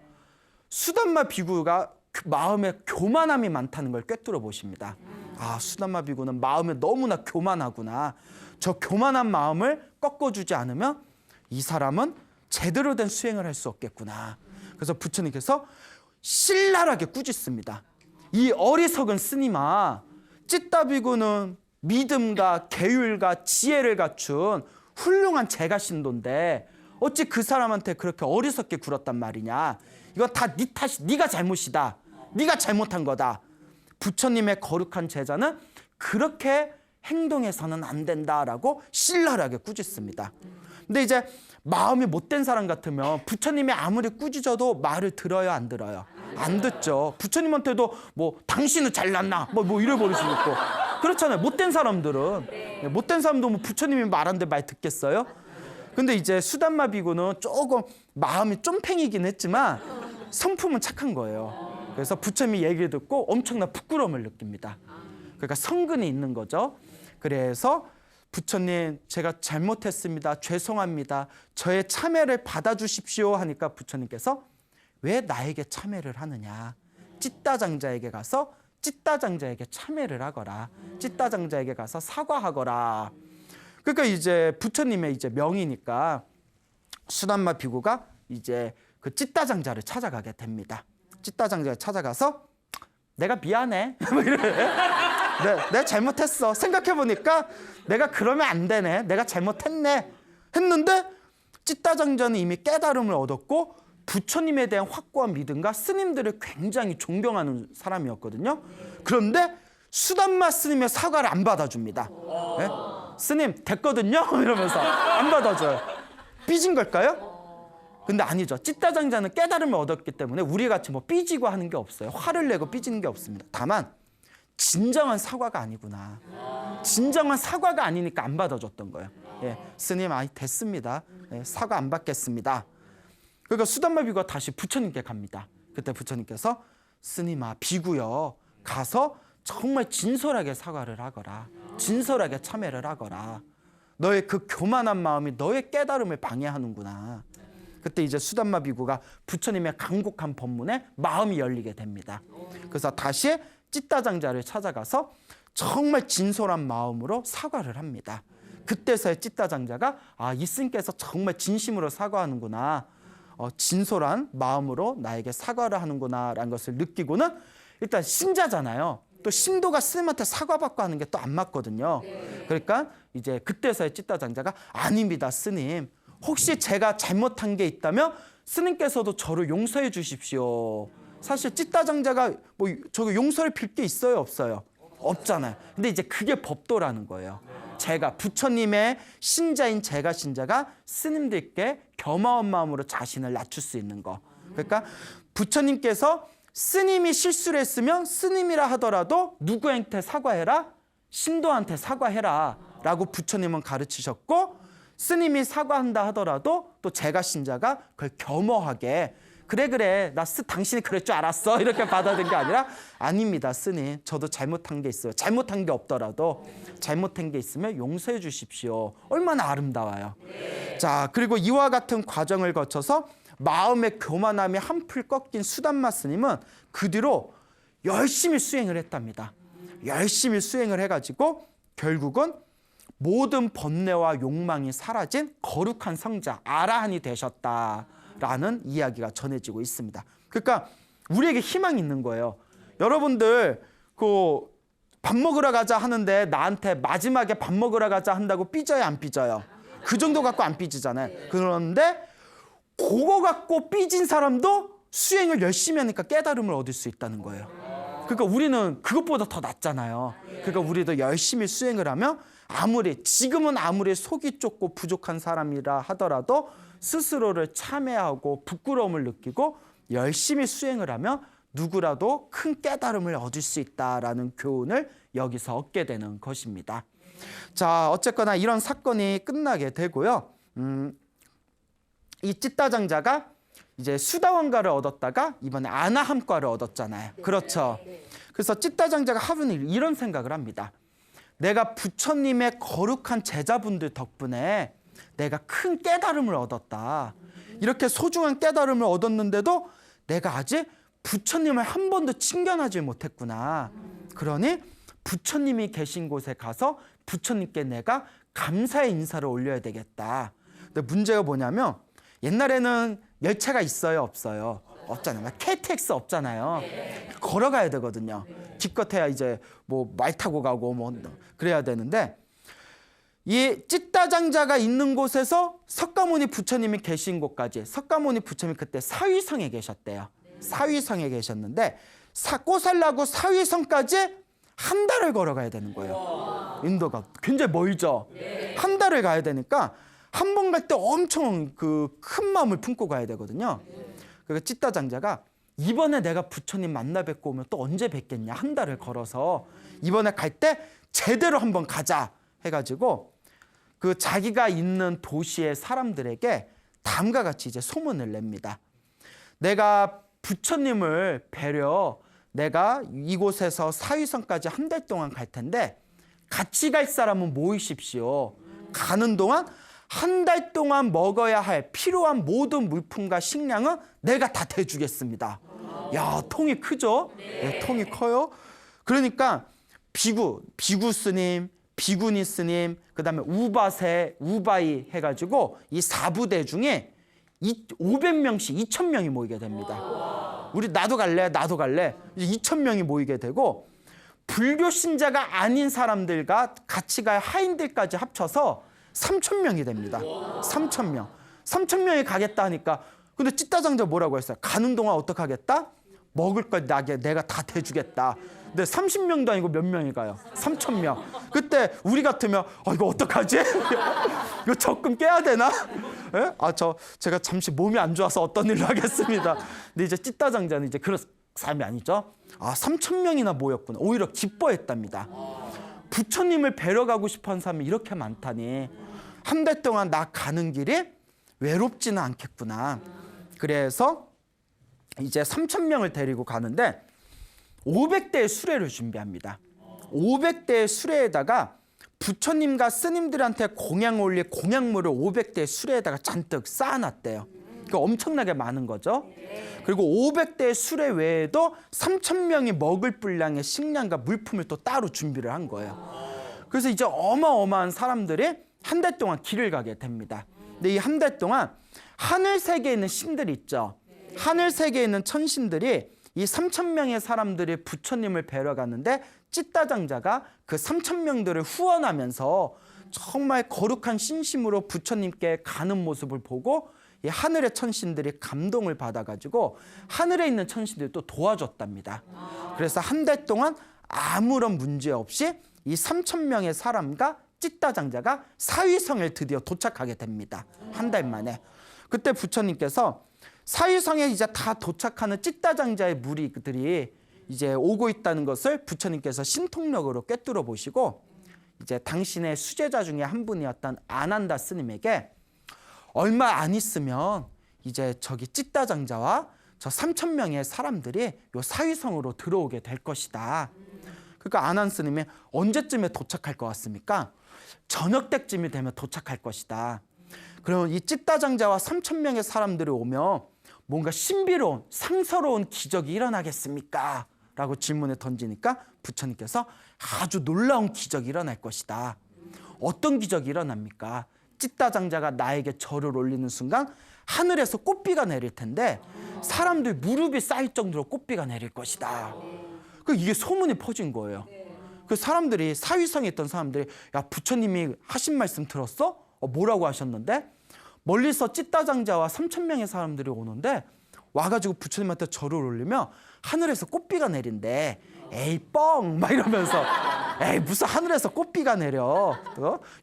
수담마 비구가 그 마음에 교만함이 많다는 걸 꿰뚫어 보십니다. 아, 수담마 비구는 마음에 너무나 교만하구나. 저 교만한 마음을 꺾어주지 않으면 이 사람은 제대로 된 수행을 할 수 없겠구나. 그래서 부처님께서 신랄하게 꾸짖습니다. 이 어리석은 스님아, 찌따 비구는 믿음과 계율과 지혜를 갖춘 훌륭한 제가신도인데 어찌 그 사람한테 그렇게 어리석게 굴었단 말이냐. 이건 다 네 탓이, 네가 잘못이다. 네가 잘못한 거다. 부처님의 거룩한 제자는 그렇게 행동해서는 안 된다라고 신랄하게 꾸짖습니다. 근데 이제 마음이 못된 사람 같으면 부처님이 아무리 꾸짖어도 말을 들어요, 안 들어요? 안 듣죠. 부처님한테도 뭐 당신은 잘났나 뭐 이래 버릴 수 있고 그렇잖아요. 못된 사람들은. 못된 사람도 뭐 부처님이 말하는데 말 듣겠어요? 근데 이제 수담마 비구는 조금 마음이 쫌팽이긴 했지만 성품은 착한 거예요. 그래서 부처님이 얘기를 듣고 엄청난 부끄러움을 느낍니다. 그러니까 성근이 있는 거죠. 그래서 부처님, 제가 잘못했습니다. 죄송합니다. 저의 참회를 받아주십시오 하니까 부처님께서 왜 나에게 참회를 하느냐. 찌따장자에게 가서 찌따장자에게 참회를 하거라. 찌따장자에게 가서 사과하거라. 그러니까 이제 부처님의 이제 명이니까 수담마 비구가 이제 그 찌따장자를 찾아가게 됩니다. 찌따장자를 찾아가서 내가 미안해. 내가 잘못했어. 생각해보니까 내가 그러면 안 되네. 내가 잘못했네. 했는데 찌따장자는 이미 깨달음을 얻었고 부처님에 대한 확고한 믿음과 스님들을 굉장히 존경하는 사람이었거든요. 그런데 수담마 스님의 사과를 안 받아줍니다. 네? 스님 됐거든요? 이러면서 안 받아줘요. 삐진 걸까요? 근데 아니죠. 찌따장자는 깨달음을 얻었기 때문에 우리 같이 뭐 삐지고 하는 게 없어요. 화를 내고 삐지는 게 없습니다. 다만 진정한 사과가 아니구나. 진정한 사과가 아니니까 안 받아줬던 거예요. 예, 스님, 됐습니다. 예, 사과 안 받겠습니다. 그러니까 수담마 비구가 다시 부처님께 갑니다. 그때 부처님께서 스님아, 비구여, 가서 정말 진솔하게 사과를 하거라. 진솔하게 참회를 하거라. 너의 그 교만한 마음이 너의 깨달음을 방해하는구나. 그때 이제 수담마 비구가 부처님의 간곡한 법문에 마음이 열리게 됩니다. 그래서 다시 찌따장자를 찾아가서 정말 진솔한 마음으로 사과를 합니다. 그때서야 찌따장자가 이 스님께서 정말 진심으로 사과하는구나. 진솔한 마음으로 나에게 사과를 하는구나 라는 것을 느끼고는 일단 신자잖아요. 또 신도가 스님한테 사과받고 하는 게 또 안 맞거든요. 그러니까 이제 그때서야 찌따장자가 아닙니다, 스님. 혹시 제가 잘못한 게 있다면 스님께서도 저를 용서해 주십시오. 사실 찌따장자가 뭐 저거 용서를 빌 게 있어요, 없어요? 없잖아요. 근데 이제 그게 법도라는 거예요. 제가 부처님의 신자인 제가 신자가 스님들께 겸허한 마음으로 자신을 낮출 수 있는 거. 그러니까 부처님께서 스님이 실수를 했으면 스님이라 하더라도 누구한테 사과해라? 신도한테 사과해라 라고 부처님은 가르치셨고, 스님이 사과한다 하더라도 또 제가 신자가 그걸 겸허하게 그래 나 당신이 그럴 줄 알았어 이렇게 받아들인 게 아니라 아닙니다, 스님. 저도 잘못한 게 있어요. 잘못한 게 없더라도 잘못한 게 있으면 용서해 주십시오. 얼마나 아름다워요. 자, 그리고 이와 같은 과정을 거쳐서 마음의 교만함이 한풀 꺾인 수담마 스님은 그 뒤로 열심히 수행을 했답니다. 열심히 수행을 해가지고 결국은 모든 번뇌와 욕망이 사라진 거룩한 성자 아라한이 되셨다라는 이야기가 전해지고 있습니다. 그러니까 우리에게 희망이 있는 거예요. 여러분들 그 밥 먹으러 가자 하는데 나한테 마지막에 밥 먹으러 가자 한다고 삐져요, 안 삐져요? 그 정도 갖고 안 삐지잖아요. 그런데 그거 갖고 삐진 사람도 수행을 열심히 하니까 깨달음을 얻을 수 있다는 거예요. 그러니까 우리는 그것보다 더 낫잖아요. 그러니까 우리도 열심히 수행을 하면 지금은 아무리 속이 좁고 부족한 사람이라 하더라도 스스로를 참회하고 부끄러움을 느끼고 열심히 수행을 하면 누구라도 큰 깨달음을 얻을 수 있다라는 교훈을 여기서 얻게 되는 것입니다. 자, 어쨌거나 이런 사건이 끝나게 되고요. 이 찢다장자가 이제 수다원가를 얻었다가 이번에 아나함과를 얻었잖아요. 그렇죠. 그래서 찢다장자가 하루는 이런 생각을 합니다. 내가 부처님의 거룩한 제자분들 덕분에 내가 큰 깨달음을 얻었다. 이렇게 소중한 깨달음을 얻었는데도 내가 아직 부처님을 한 번도 친견하지 못했구나. 그러니 부처님이 계신 곳에 가서 부처님께 내가 감사의 인사를 올려야 되겠다. 근데 문제가 뭐냐면 옛날에는 열차가 있어요, 없어요? 없잖아요. KTX 없잖아요. 걸어가야 되거든요. 기껏해야 이제 뭐 말 타고 가고 뭐 그래야 되는데 이 찢다장자가 있는 곳에서 석가모니 부처님이 계신 곳까지, 석가모니 부처님이 그때 사위성에 계셨대요. 사위성에 계셨는데 꼬살라고 사위성까지 한 달을 걸어가야 되는 거예요. 인도가 굉장히 멀죠. 한 달을 가야 되니까 한 번 갈 때 엄청 그 큰 마음을 품고 가야 되거든요. 그러니까 찢다장자가 이번에 내가 부처님 만나 뵙고 오면 또 언제 뵙겠냐. 한 달을 걸어서 이번에 갈 때 제대로 한번 가자 해가지고 그 자기가 있는 도시의 사람들에게 다음과 같이 이제 소문을 냅니다. 내가 부처님을 뵈려 내가 이곳에서 사위성까지 한 달 동안 갈 텐데 같이 갈 사람은 모이십시오. 가는 동안 한 달 동안 먹어야 할 필요한 모든 물품과 식량은 내가 다 대주겠습니다. 야, 통이 크죠? 네, 통이 커요. 그러니까 비구 스님, 비구니 스님, 그 다음에 우바세, 우바이 해가지고 이 4부대 중에 500명씩 2,000명이 모이게 됩니다. 우리 나도 갈래. 2,000명이 모이게 되고 불교 신자가 아닌 사람들과 같이 갈 하인들까지 합쳐서 3,000명이 됩니다. 3,000명. 3,000명이 가겠다 하니까 근데 찢다장자 뭐라고 했어요? 가는 동안 어떡하겠다? 먹을 걸 내가 다 대주겠다. 근데 30명도 아니고 몇 명이 가요? 3,000명. 그때 우리 같으면 이거 어떡하지? 이거 적금 깨야 되나? 예? 제가 잠시 몸이 안 좋아서 어떤 일로 하겠습니다. 근데 이제 찢다장자는 이제 그런 사람이 아니죠. 3,000명이나 모였구나. 오히려 기뻐했답니다. 부처님을 뵈러 가고 싶어하는 사람이 이렇게 많다니 한 달 동안 나 가는 길이 외롭지는 않겠구나. 그래서 이제 3,000명을 데리고 가는데 500대의 수레를 준비합니다. 500대의 수레에다가 부처님과 스님들한테 공양 올릴 공양물을 500대의 수레에다가 잔뜩 쌓아놨대요. 그러니까 엄청나게 많은 거죠. 그리고 500대의 수레 외에도 3,000명이 먹을 분량의 식량과 물품을 또 따로 준비를 한 거예요. 그래서 이제 어마어마한 사람들이 한 달 동안 길을 가게 됩니다. 근데 이 한 달 동안 하늘 세계에 있는 신들이 있죠. 하늘 세계에 있는 천신들이 이 3,000명의 사람들이 부처님을 뵈러 갔는데 찢다장자가 그 3,000명들을 후원하면서 정말 거룩한 신심으로 부처님께 가는 모습을 보고 이 하늘의 천신들이 감동을 받아가지고 하늘에 있는 천신들이 또 도와줬답니다. 그래서 한 달 동안 아무런 문제 없이 이 3,000명의 사람과 찢다장자가 사위성에 드디어 도착하게 됩니다. 한 달 만에. 그때 부처님께서 사위성에 이제 다 도착하는 찢다장자의 무리들이 이제 오고 있다는 것을 부처님께서 신통력으로 꿰뚫어 보시고 이제 당신의 수제자 중에 한 분이었던 아난다 스님에게 얼마 안 있으면 이제 저기 찢다장자와 저 3,000명의 사람들이 요 사위성으로 들어오게 될 것이다. 그러니까 아난 스님이 언제쯤에 도착할 것 같습니까? 저녁 때쯤이 되면 도착할 것이다. 그러면 이 찢다장자와 3,000명의 사람들이 오면 뭔가 신비로운 상서로운 기적이 일어나겠습니까? 라고 질문을 던지니까 부처님께서 아주 놀라운 기적이 일어날 것이다. 어떤 기적이 일어납니까? 찢다장자가 나에게 절을 올리는 순간 하늘에서 꽃비가 내릴 텐데 사람들 무릎이 쌓일 정도로 꽃비가 내릴 것이다. 이게 소문이 퍼진 거예요. 그 사람들이 사위성에 있던 사람들이 야 부처님이 하신 말씀 들었어? 뭐라고 하셨는데? 멀리서 찢다장자와 3,000명의 사람들이 오는데 와가지고 부처님한테 절을 올리면 하늘에서 꽃비가 내린대. 에이 뻥! 막 이러면서 에이 무슨 하늘에서 꽃비가 내려.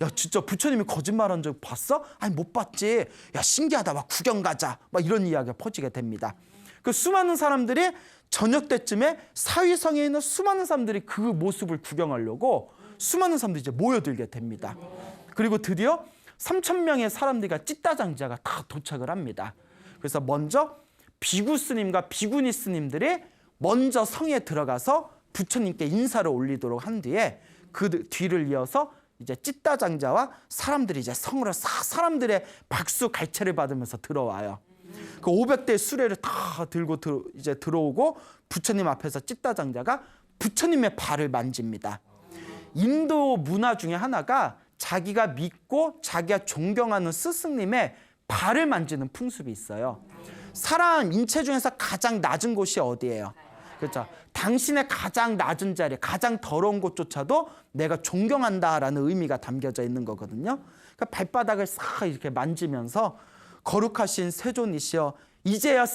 야 진짜 부처님이 거짓말한 적 봤어? 아니 못 봤지. 야 신기하다. 막 구경 가자. 막 이런 이야기가 퍼지게 됩니다. 그 수많은 사람들이 저녁 때쯤에 사위성에 있는 수많은 사람들이 그 모습을 구경하려고 수많은 사람들이 이제 모여들게 됩니다. 그리고 드디어 3,000명의 사람들과 찌따장자가 다 도착을 합니다. 그래서 먼저 비구 스님과 비구니 스님들이 먼저 성에 들어가서 부처님께 인사를 올리도록 한 뒤에 그 뒤를 이어서 이제 찌따장자와 사람들이 이제 성으로 사람들의 박수 갈채를 받으면서 들어와요. 그 500대 수레를 다 들고 이제 들어오고 부처님 앞에서 찌따장자가 부처님의 발을 만집니다. 인도 문화 중에 하나가 자기가 믿고 자기가 존경하는 스승님의 발을 만지는 풍습이 있어요. 사람 인체 중에서 가장 낮은 곳이 어디예요? 그렇죠. 당신의 가장 낮은 자리, 가장 더러운 곳조차도 내가 존경한다라는 의미가 담겨져 있는 거거든요. 그러니까 발바닥을 싹 이렇게 만지면서 거룩하신 세존이시여 이제야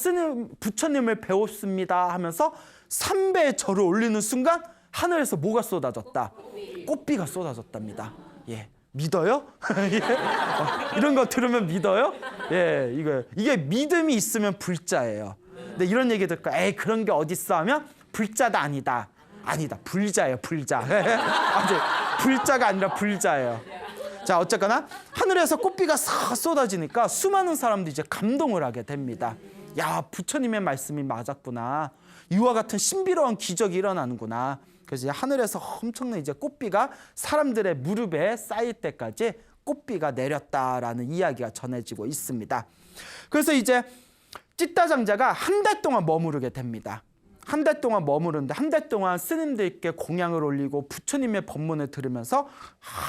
부처님을 배웠습니다 하면서 3배의 절을 올리는 순간 하늘에서 뭐가 쏟아졌다? 꽃비가 쏟아졌답니다. 예, 믿어요? 예. 이런 거 들으면 믿어요? 예, 이게 믿음이 있으면 불자예요. 근데 이런 얘기 듣고 에이 그런 게 어딨어 하면 불자다 아니다. 불자예요, 불자. 아직 불자가 아니라 불자예요. 자, 어쨌거나 하늘에서 꽃비가 싹 쏟아지니까 수많은 사람들이 이제 감동을 하게 됩니다. 야, 부처님의 말씀이 맞았구나. 이와 같은 신비로운 기적이 일어나는구나. 그래서 하늘에서 엄청난 이제 꽃비가 사람들의 무릎에 쌓일 때까지 꽃비가 내렸다라는 이야기가 전해지고 있습니다. 그래서 이제 찌따장자가 한 달 동안 머무르게 됩니다. 한 달 동안 머무르는데 한 달 동안 스님들께 공양을 올리고 부처님의 법문을 들으면서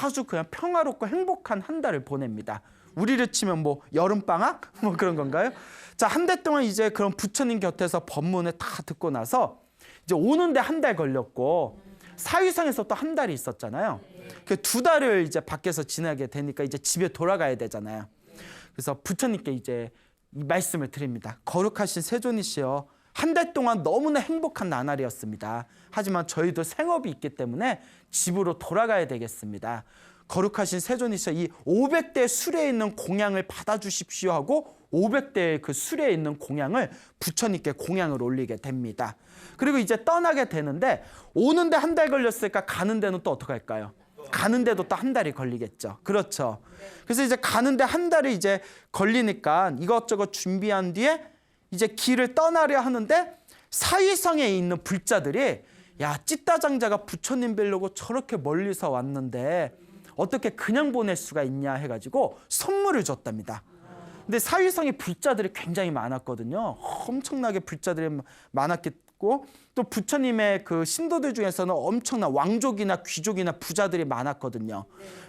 아주 그냥 평화롭고 행복한 한 달을 보냅니다. 우리를 치면 뭐 여름방학? 뭐 그런 건가요? 자, 한 달 동안 이제 그런 부처님 곁에서 법문을 다 듣고 나서 이제 오는데 한 달 걸렸고 사위성에서 또 한 달이 있었잖아요. 그 2달을 이제 밖에서 지내게 되니까 이제 집에 돌아가야 되잖아요. 그래서 부처님께 이제 이 말씀을 드립니다. 거룩하신 세존이시여 한 달 동안 너무나 행복한 나날이었습니다. 하지만 저희도 생업이 있기 때문에 집으로 돌아가야 되겠습니다. 거룩하신 세존이시여 이 500대 수레에 있는 공양을 받아주십시오 하고 500대의 그 수레에 있는 공양을 부처님께 공양을 올리게 됩니다. 그리고 이제 떠나게 되는데 오는데 한 달 걸렸으니까 가는 데는 또 어떻게 할까요? 가는 데도 또 한 달이 걸리겠죠. 그렇죠. 그래서 이제 가는데 한 달이 이제 걸리니까 이것저것 준비한 뒤에 이제 길을 떠나려 하는데 사위성에 있는 불자들이 야, 찌따장자가 부처님 뵈려고 저렇게 멀리서 왔는데 어떻게 그냥 보낼 수가 있냐 해가지고 선물을 줬답니다. 근데 사위성에 불자들이 굉장히 많았거든요. 엄청나게 불자들이 많았고 또 부처님의 그 신도들 중에서는 엄청난 왕족이나 귀족이나 부자들이 많았거든요.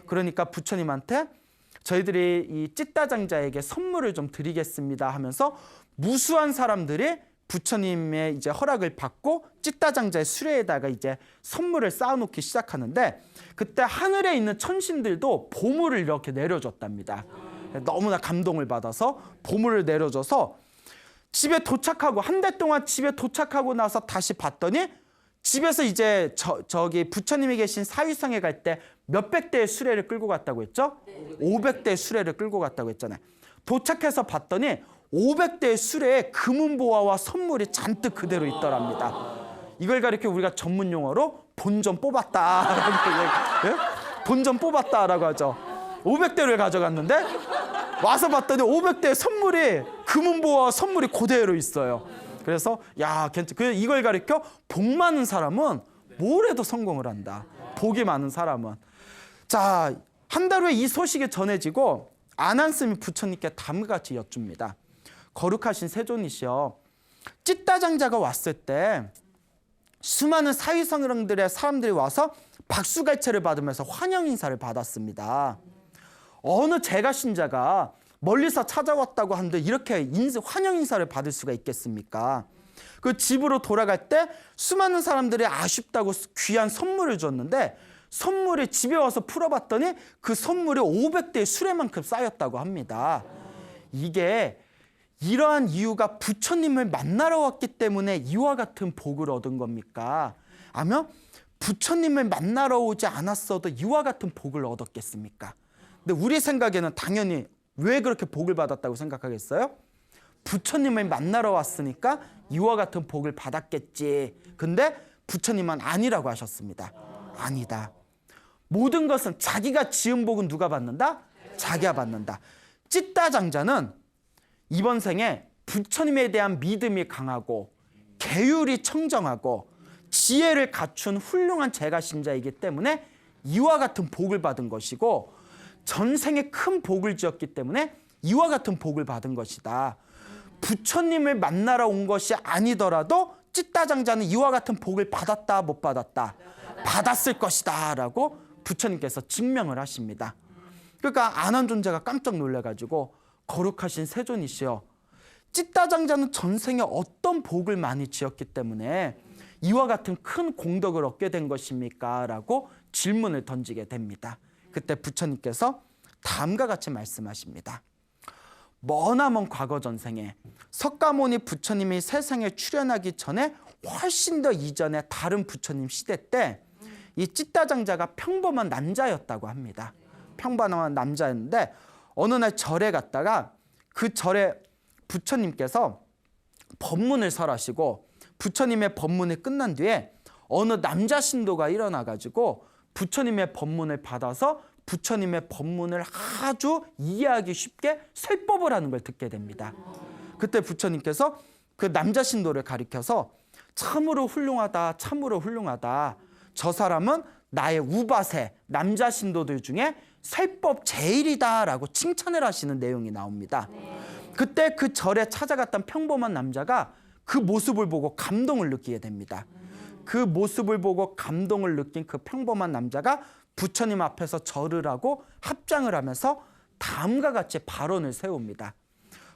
그러니까 부처님한테 저희들이 이 찌따장자에게 선물을 좀 드리겠습니다 하면서 무수한 사람들이 부처님의 이제 허락을 받고 찌따장자의 수레에다가 이제 선물을 쌓아놓기 시작하는데 그때 하늘에 있는 천신들도 보물을 이렇게 내려줬답니다. 너무나 감동을 받아서 보물을 내려줘서 집에 도착하고 한 달 동안 집에 도착하고 나서 다시 봤더니 집에서 이제 저기 부처님이 계신 사위성에 갈 때 몇백 대의 수레를 끌고 갔다고 했죠? 500대의 수레를 끌고 갔다고 했잖아요. 도착해서 봤더니 500대의 수레에 금은보화와 선물이 잔뜩 그대로 있더랍니다. 이걸 가리켜 우리가 전문 용어로 본전 뽑았다. 예? 본전 뽑았다라고 하죠. 500대를 가져갔는데 와서 봤더니 500대의 선물이 금은보화와 선물이 그대로 있어요. 그래서 야, 이걸 가리켜 복 많은 사람은 뭘 해도 성공을 한다. 복이 많은 사람은. 자, 한 달 후에 이 소식이 전해지고 안한스님이 부처님께 다음같이 여쭙니다. 거룩하신 세존이시여 찌따장자가 왔을 때 수많은 사위성들의 사람들이 와서 박수갈채를 받으면서 환영 인사를 받았습니다. 어느 제가 신자가 멀리서 찾아왔다고 하는데 이렇게 환영 인사를 받을 수가 있겠습니까? 그 집으로 돌아갈 때 수많은 사람들이 아쉽다고 귀한 선물을 줬는데 선물이 집에 와서 풀어봤더니 그 선물이 500대의 수레만큼 쌓였다고 합니다. 이게 이러한 이유가 부처님을 만나러 왔기 때문에 이와 같은 복을 얻은 겁니까? 아니면 부처님을 만나러 오지 않았어도 이와 같은 복을 얻었겠습니까? 근데 우리 생각에는 당연히 왜 그렇게 복을 받았다고 생각하겠어요? 부처님을 만나러 왔으니까 이와 같은 복을 받았겠지. 근데 부처님은 아니라고 하셨습니다. 아니다. 모든 것은 자기가 지은 복은 누가 받는다? 자기가 받는다. 찌따장자는 이번 생에 부처님에 대한 믿음이 강하고 계율이 청정하고 지혜를 갖춘 훌륭한 재가신자이기 때문에 이와 같은 복을 받은 것이고, 전생에 큰 복을 지었기 때문에 이와 같은 복을 받은 것이다. 부처님을 만나러 온 것이 아니더라도 찌따장자는 이와 같은 복을 받았다, 못 받았다? 받았을 것이다 라고 부처님께서 증명을 하십니다. 그러니까 아는 존재가 깜짝 놀라가지고 거룩하신 세존이시여, 찌따장자는 전생에 어떤 복을 많이 지었기 때문에 이와 같은 큰 공덕을 얻게 된 것입니까? 라고 질문을 던지게 됩니다. 그때 부처님께서 다음과 같이 말씀하십니다. 머나먼 과거 전생에 석가모니 부처님이 세상에 출현하기 전에 훨씬 더 이전에 다른 부처님 시대 때 이 찌따장자가 평범한 남자였다고 합니다. 평범한 남자였는데 어느 날 절에 갔다가 그 절에 부처님께서 법문을 설하시고, 부처님의 법문이 끝난 뒤에 어느 남자 신도가 일어나가지고 부처님의 법문을 받아서 부처님의 법문을 아주 이해하기 쉽게 설법을 하는 걸 듣게 됩니다. 그때 부처님께서 그 남자 신도를 가리켜서 참으로 훌륭하다, 참으로 훌륭하다. 저 사람은 나의 우바세, 남자 신도들 중에 설법 제일이다 라고 칭찬을 하시는 내용이 나옵니다. 그때 그 절에 찾아갔던 평범한 남자가 그 모습을 보고 감동을 느끼게 됩니다. 그 모습을 보고 감동을 느낀 그 평범한 남자가 부처님 앞에서 절을 하고 합장을 하면서 다음과 같이 발언을 세웁니다.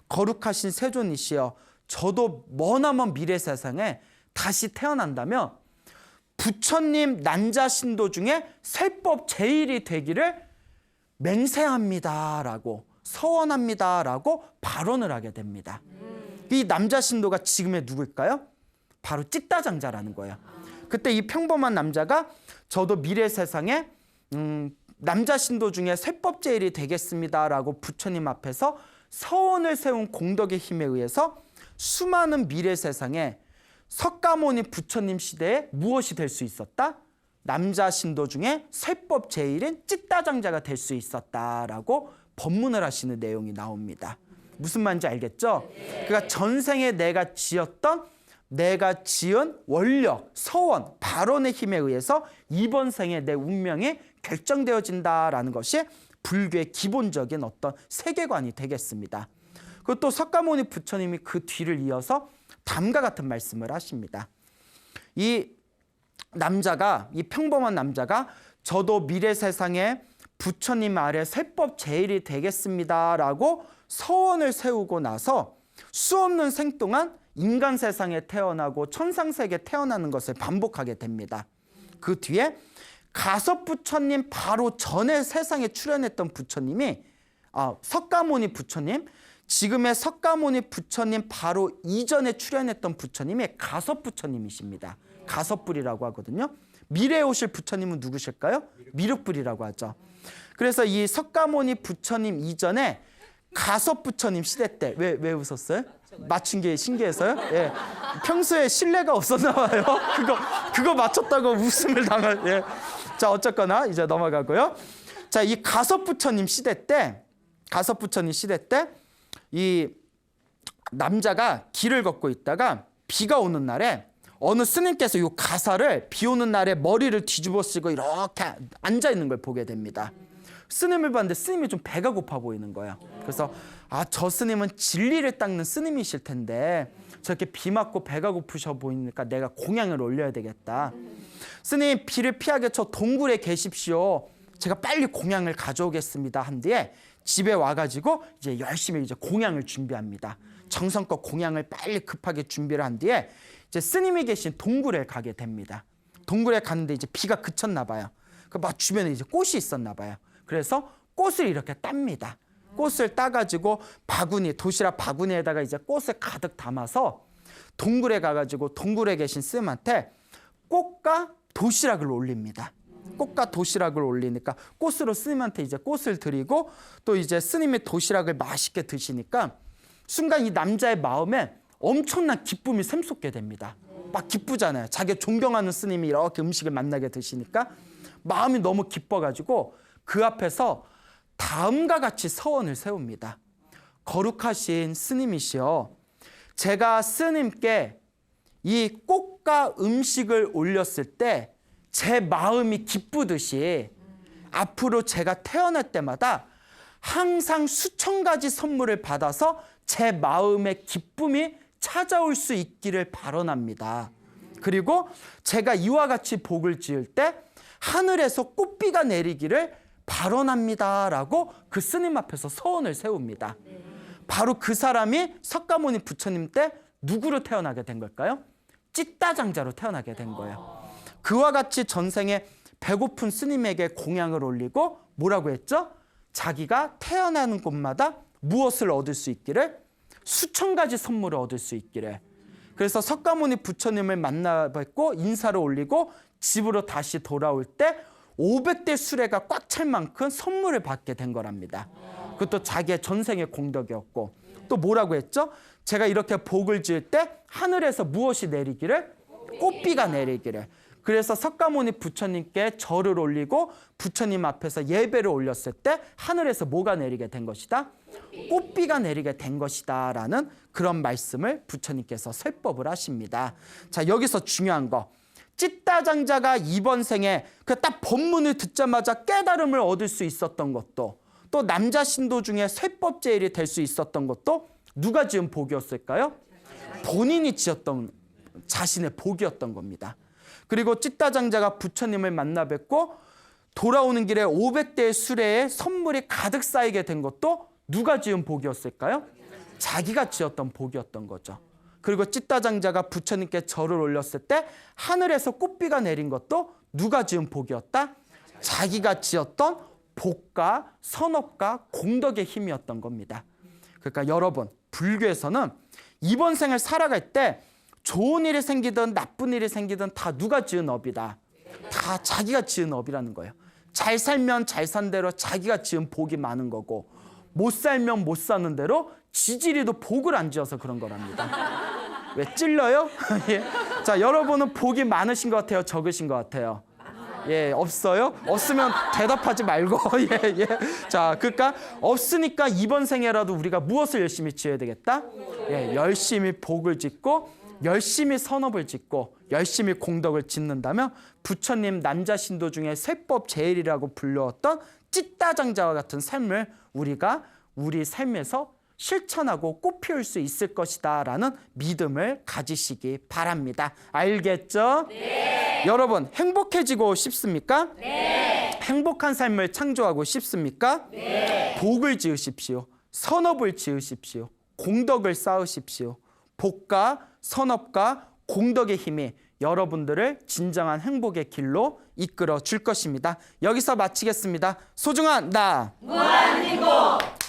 거룩하신 세존이시여, 저도 머나먼 미래 세상에 다시 태어난다면 부처님 난자 신도 중에 설법 제일이 되기를 맹세합니다 라고, 서원합니다 라고 발언을 하게 됩니다. 이 남자 신도가 지금의 누구일까요? 바로 찌따장자라는 거예요. 그때 이 평범한 남자가 저도 미래 세상에 남자 신도 중에 설법 제일이 되겠습니다 라고 부처님 앞에서 서원을 세운 공덕의 힘에 의해서 수많은 미래 세상에 석가모니 부처님 시대에 무엇이 될 수 있었다? 남자 신도 중에 설법 제일인 찌따장자가 될 수 있었다라고 법문을 하시는 내용이 나옵니다. 무슨 말인지 알겠죠? 그러니까 전생에 내가 지은 원력, 서원, 발언의 힘에 의해서 이번 생에 내 운명이 결정되어진다라는 것이 불교의 기본적인 어떤 세계관이 되겠습니다. 그리고 또 석가모니 부처님이 그 뒤를 이어서 다음과 같은 말씀을 하십니다. 이 남자가, 이 평범한 남자가 저도 미래 세상에 부처님 아래 설법 제일이 되겠습니다라고 서원을 세우고 나서 수없는 생 동안 인간 세상에 태어나고 천상세계에 태어나는 것을 반복하게 됩니다. 그 뒤에 가섭 부처님 바로 전에 세상에 출현했던 부처님이 석가모니 부처님, 지금의 석가모니 부처님 바로 이전에 출현했던 부처님이 가섭 부처님이십니다. 가섭불이라고 하거든요. 미래에 오실 부처님은 누구실까요? 미륵불이라고 하죠. 그래서 이 석가모니 부처님 이전에 가섭 부처님 시대 때 왜 웃었어요? 맞춘 게 신기해서요? 예. 평소에 신뢰가 없었나 봐요. 그거 맞췄다고 웃음을 당할. 예. 자, 어쨌거나 이제 넘어가고요. 자, 이 가섭 부처님 시대 때 이 남자가 길을 걷고 있다가 비가 오는 날에 어느 스님께서 이 가사를 비 오는 날에 머리를 뒤집어 쓰고 이렇게 앉아 있는 걸 보게 됩니다. 스님을 봤는데 스님이 좀 배가 고파 보이는 거예요. 그래서 저 스님은 진리를 닦는 스님이실 텐데 저렇게 비 맞고 배가 고프셔 보이니까 내가 공양을 올려야 되겠다. 스님, 비를 피하게 저 동굴에 계십시오. 제가 빨리 공양을 가져오겠습니다. 한 뒤에 집에 와가지고 이제 열심히 이제 공양을 준비합니다. 정성껏 공양을 빨리 급하게 준비를 한 뒤에 이제 스님이 계신 동굴에 가게 됩니다. 동굴에 갔는데 이제 비가 그쳤나 봐요. 그 막 주변에 이제 꽃이 있었나 봐요. 그래서 꽃을 이렇게 땁니다. 꽃을 따가지고 도시락 바구니에다가 이제 꽃을 가득 담아서 동굴에 가가지고 동굴에 계신 스님한테 꽃과 도시락을 올립니다. 꽃과 도시락을 올리니까 꽃으로 스님한테 이제 꽃을 드리고 또 이제 스님이 도시락을 맛있게 드시니까 순간 이 남자의 마음에 엄청난 기쁨이 샘솟게 됩니다. 막 기쁘잖아요. 자기 존경하는 스님이 이렇게 음식을 만나게 드시니까 마음이 너무 기뻐가지고 그 앞에서 다음과 같이 서원을 세웁니다. 거룩하신 스님이시여, 제가 스님께 이 꽃과 음식을 올렸을 때 제 마음이 기쁘듯이 앞으로 제가 태어날 때마다 항상 수천 가지 선물을 받아서 제 마음의 기쁨이 찾아올 수 있기를 발언합니다. 그리고 제가 이와 같이 복을 지을 때 하늘에서 꽃비가 내리기를 발언합니다라고 그 스님 앞에서 서원을 세웁니다. 바로 그 사람이 석가모니 부처님 때 누구로 태어나게 된 걸까요? 찌따장자로 태어나게 된 거예요. 그와 같이 전생에 배고픈 스님에게 공양을 올리고 뭐라고 했죠? 자기가 태어나는 곳마다 무엇을 얻을 수 있기를? 수천 가지 선물을 얻을 수 있기를. 그래서 석가모니 부처님을 만나 뵙고 인사를 올리고 집으로 다시 돌아올 때 500대 수레가 꽉 찰 만큼 선물을 받게 된 거랍니다. 그것도 자기의 전생의 공덕이었고, 또 뭐라고 했죠? 제가 이렇게 복을 지을 때 하늘에서 무엇이 내리기를? 꽃비가 내리기를. 그래서 석가모니 부처님께 절을 올리고 부처님 앞에서 예배를 올렸을 때 하늘에서 뭐가 내리게 된 것이다? 꽃비가 내리게 된 것이다 라는 그런 말씀을 부처님께서 설법을 하십니다. 자, 여기서 중요한 거, 찌따장자가 이번 생에 그 딱 법문을 듣자마자 깨달음을 얻을 수 있었던 것도, 또 남자 신도 중에 쇠법제일이 될 수 있었던 것도 누가 지은 복이었을까요? 본인이 지었던 자신의 복이었던 겁니다. 그리고 찌따장자가 부처님을 만나 뵙고 돌아오는 길에 500대의 수레에 선물이 가득 쌓이게 된 것도 누가 지은 복이었을까요? 자기가 지었던 복이었던 거죠. 그리고 찌따장자가 부처님께 절을 올렸을 때 하늘에서 꽃비가 내린 것도 누가 지은 복이었다? 자기가 지었던 복과 선업과 공덕의 힘이었던 겁니다. 그러니까 여러분, 불교에서는 이번 생을 살아갈 때 좋은 일이 생기든 나쁜 일이 생기든 다 누가 지은 업이다. 다 자기가 지은 업이라는 거예요. 잘 살면 잘 산 대로 자기가 지은 복이 많은 거고, 못 살면 못 사는 대로 지지리도 복을 안 지어서 그런 거랍니다. 왜 찔러요? 예. 자, 여러분은 복이 많으신 것 같아요? 적으신 것 같아요? 예, 없어요? 없으면 대답하지 말고. 예, 예. 자, 그러니까 없으니까 이번 생에라도 우리가 무엇을 열심히 지어야 되겠다? 예, 열심히 복을 짓고 열심히 선업을 짓고 열심히 공덕을 짓는다면 부처님 남자 신도 중에 쇠법 제일이라고 불렸던 찌따장자와 같은 삶을 우리가 우리 삶에서 실천하고 꽃피울 수 있을 것이다 라는 믿음을 가지시기 바랍니다. 알겠죠? 네. 여러분, 행복해지고 싶습니까? 네. 행복한 삶을 창조하고 싶습니까? 네. 복을 지으십시오. 선업을 지으십시오. 공덕을 쌓으십시오. 복과 선업과 공덕의 힘이 여러분들을 진정한 행복의 길로 이끌어 줄 것입니다. 여기서 마치겠습니다. 소중한 나 무한행복.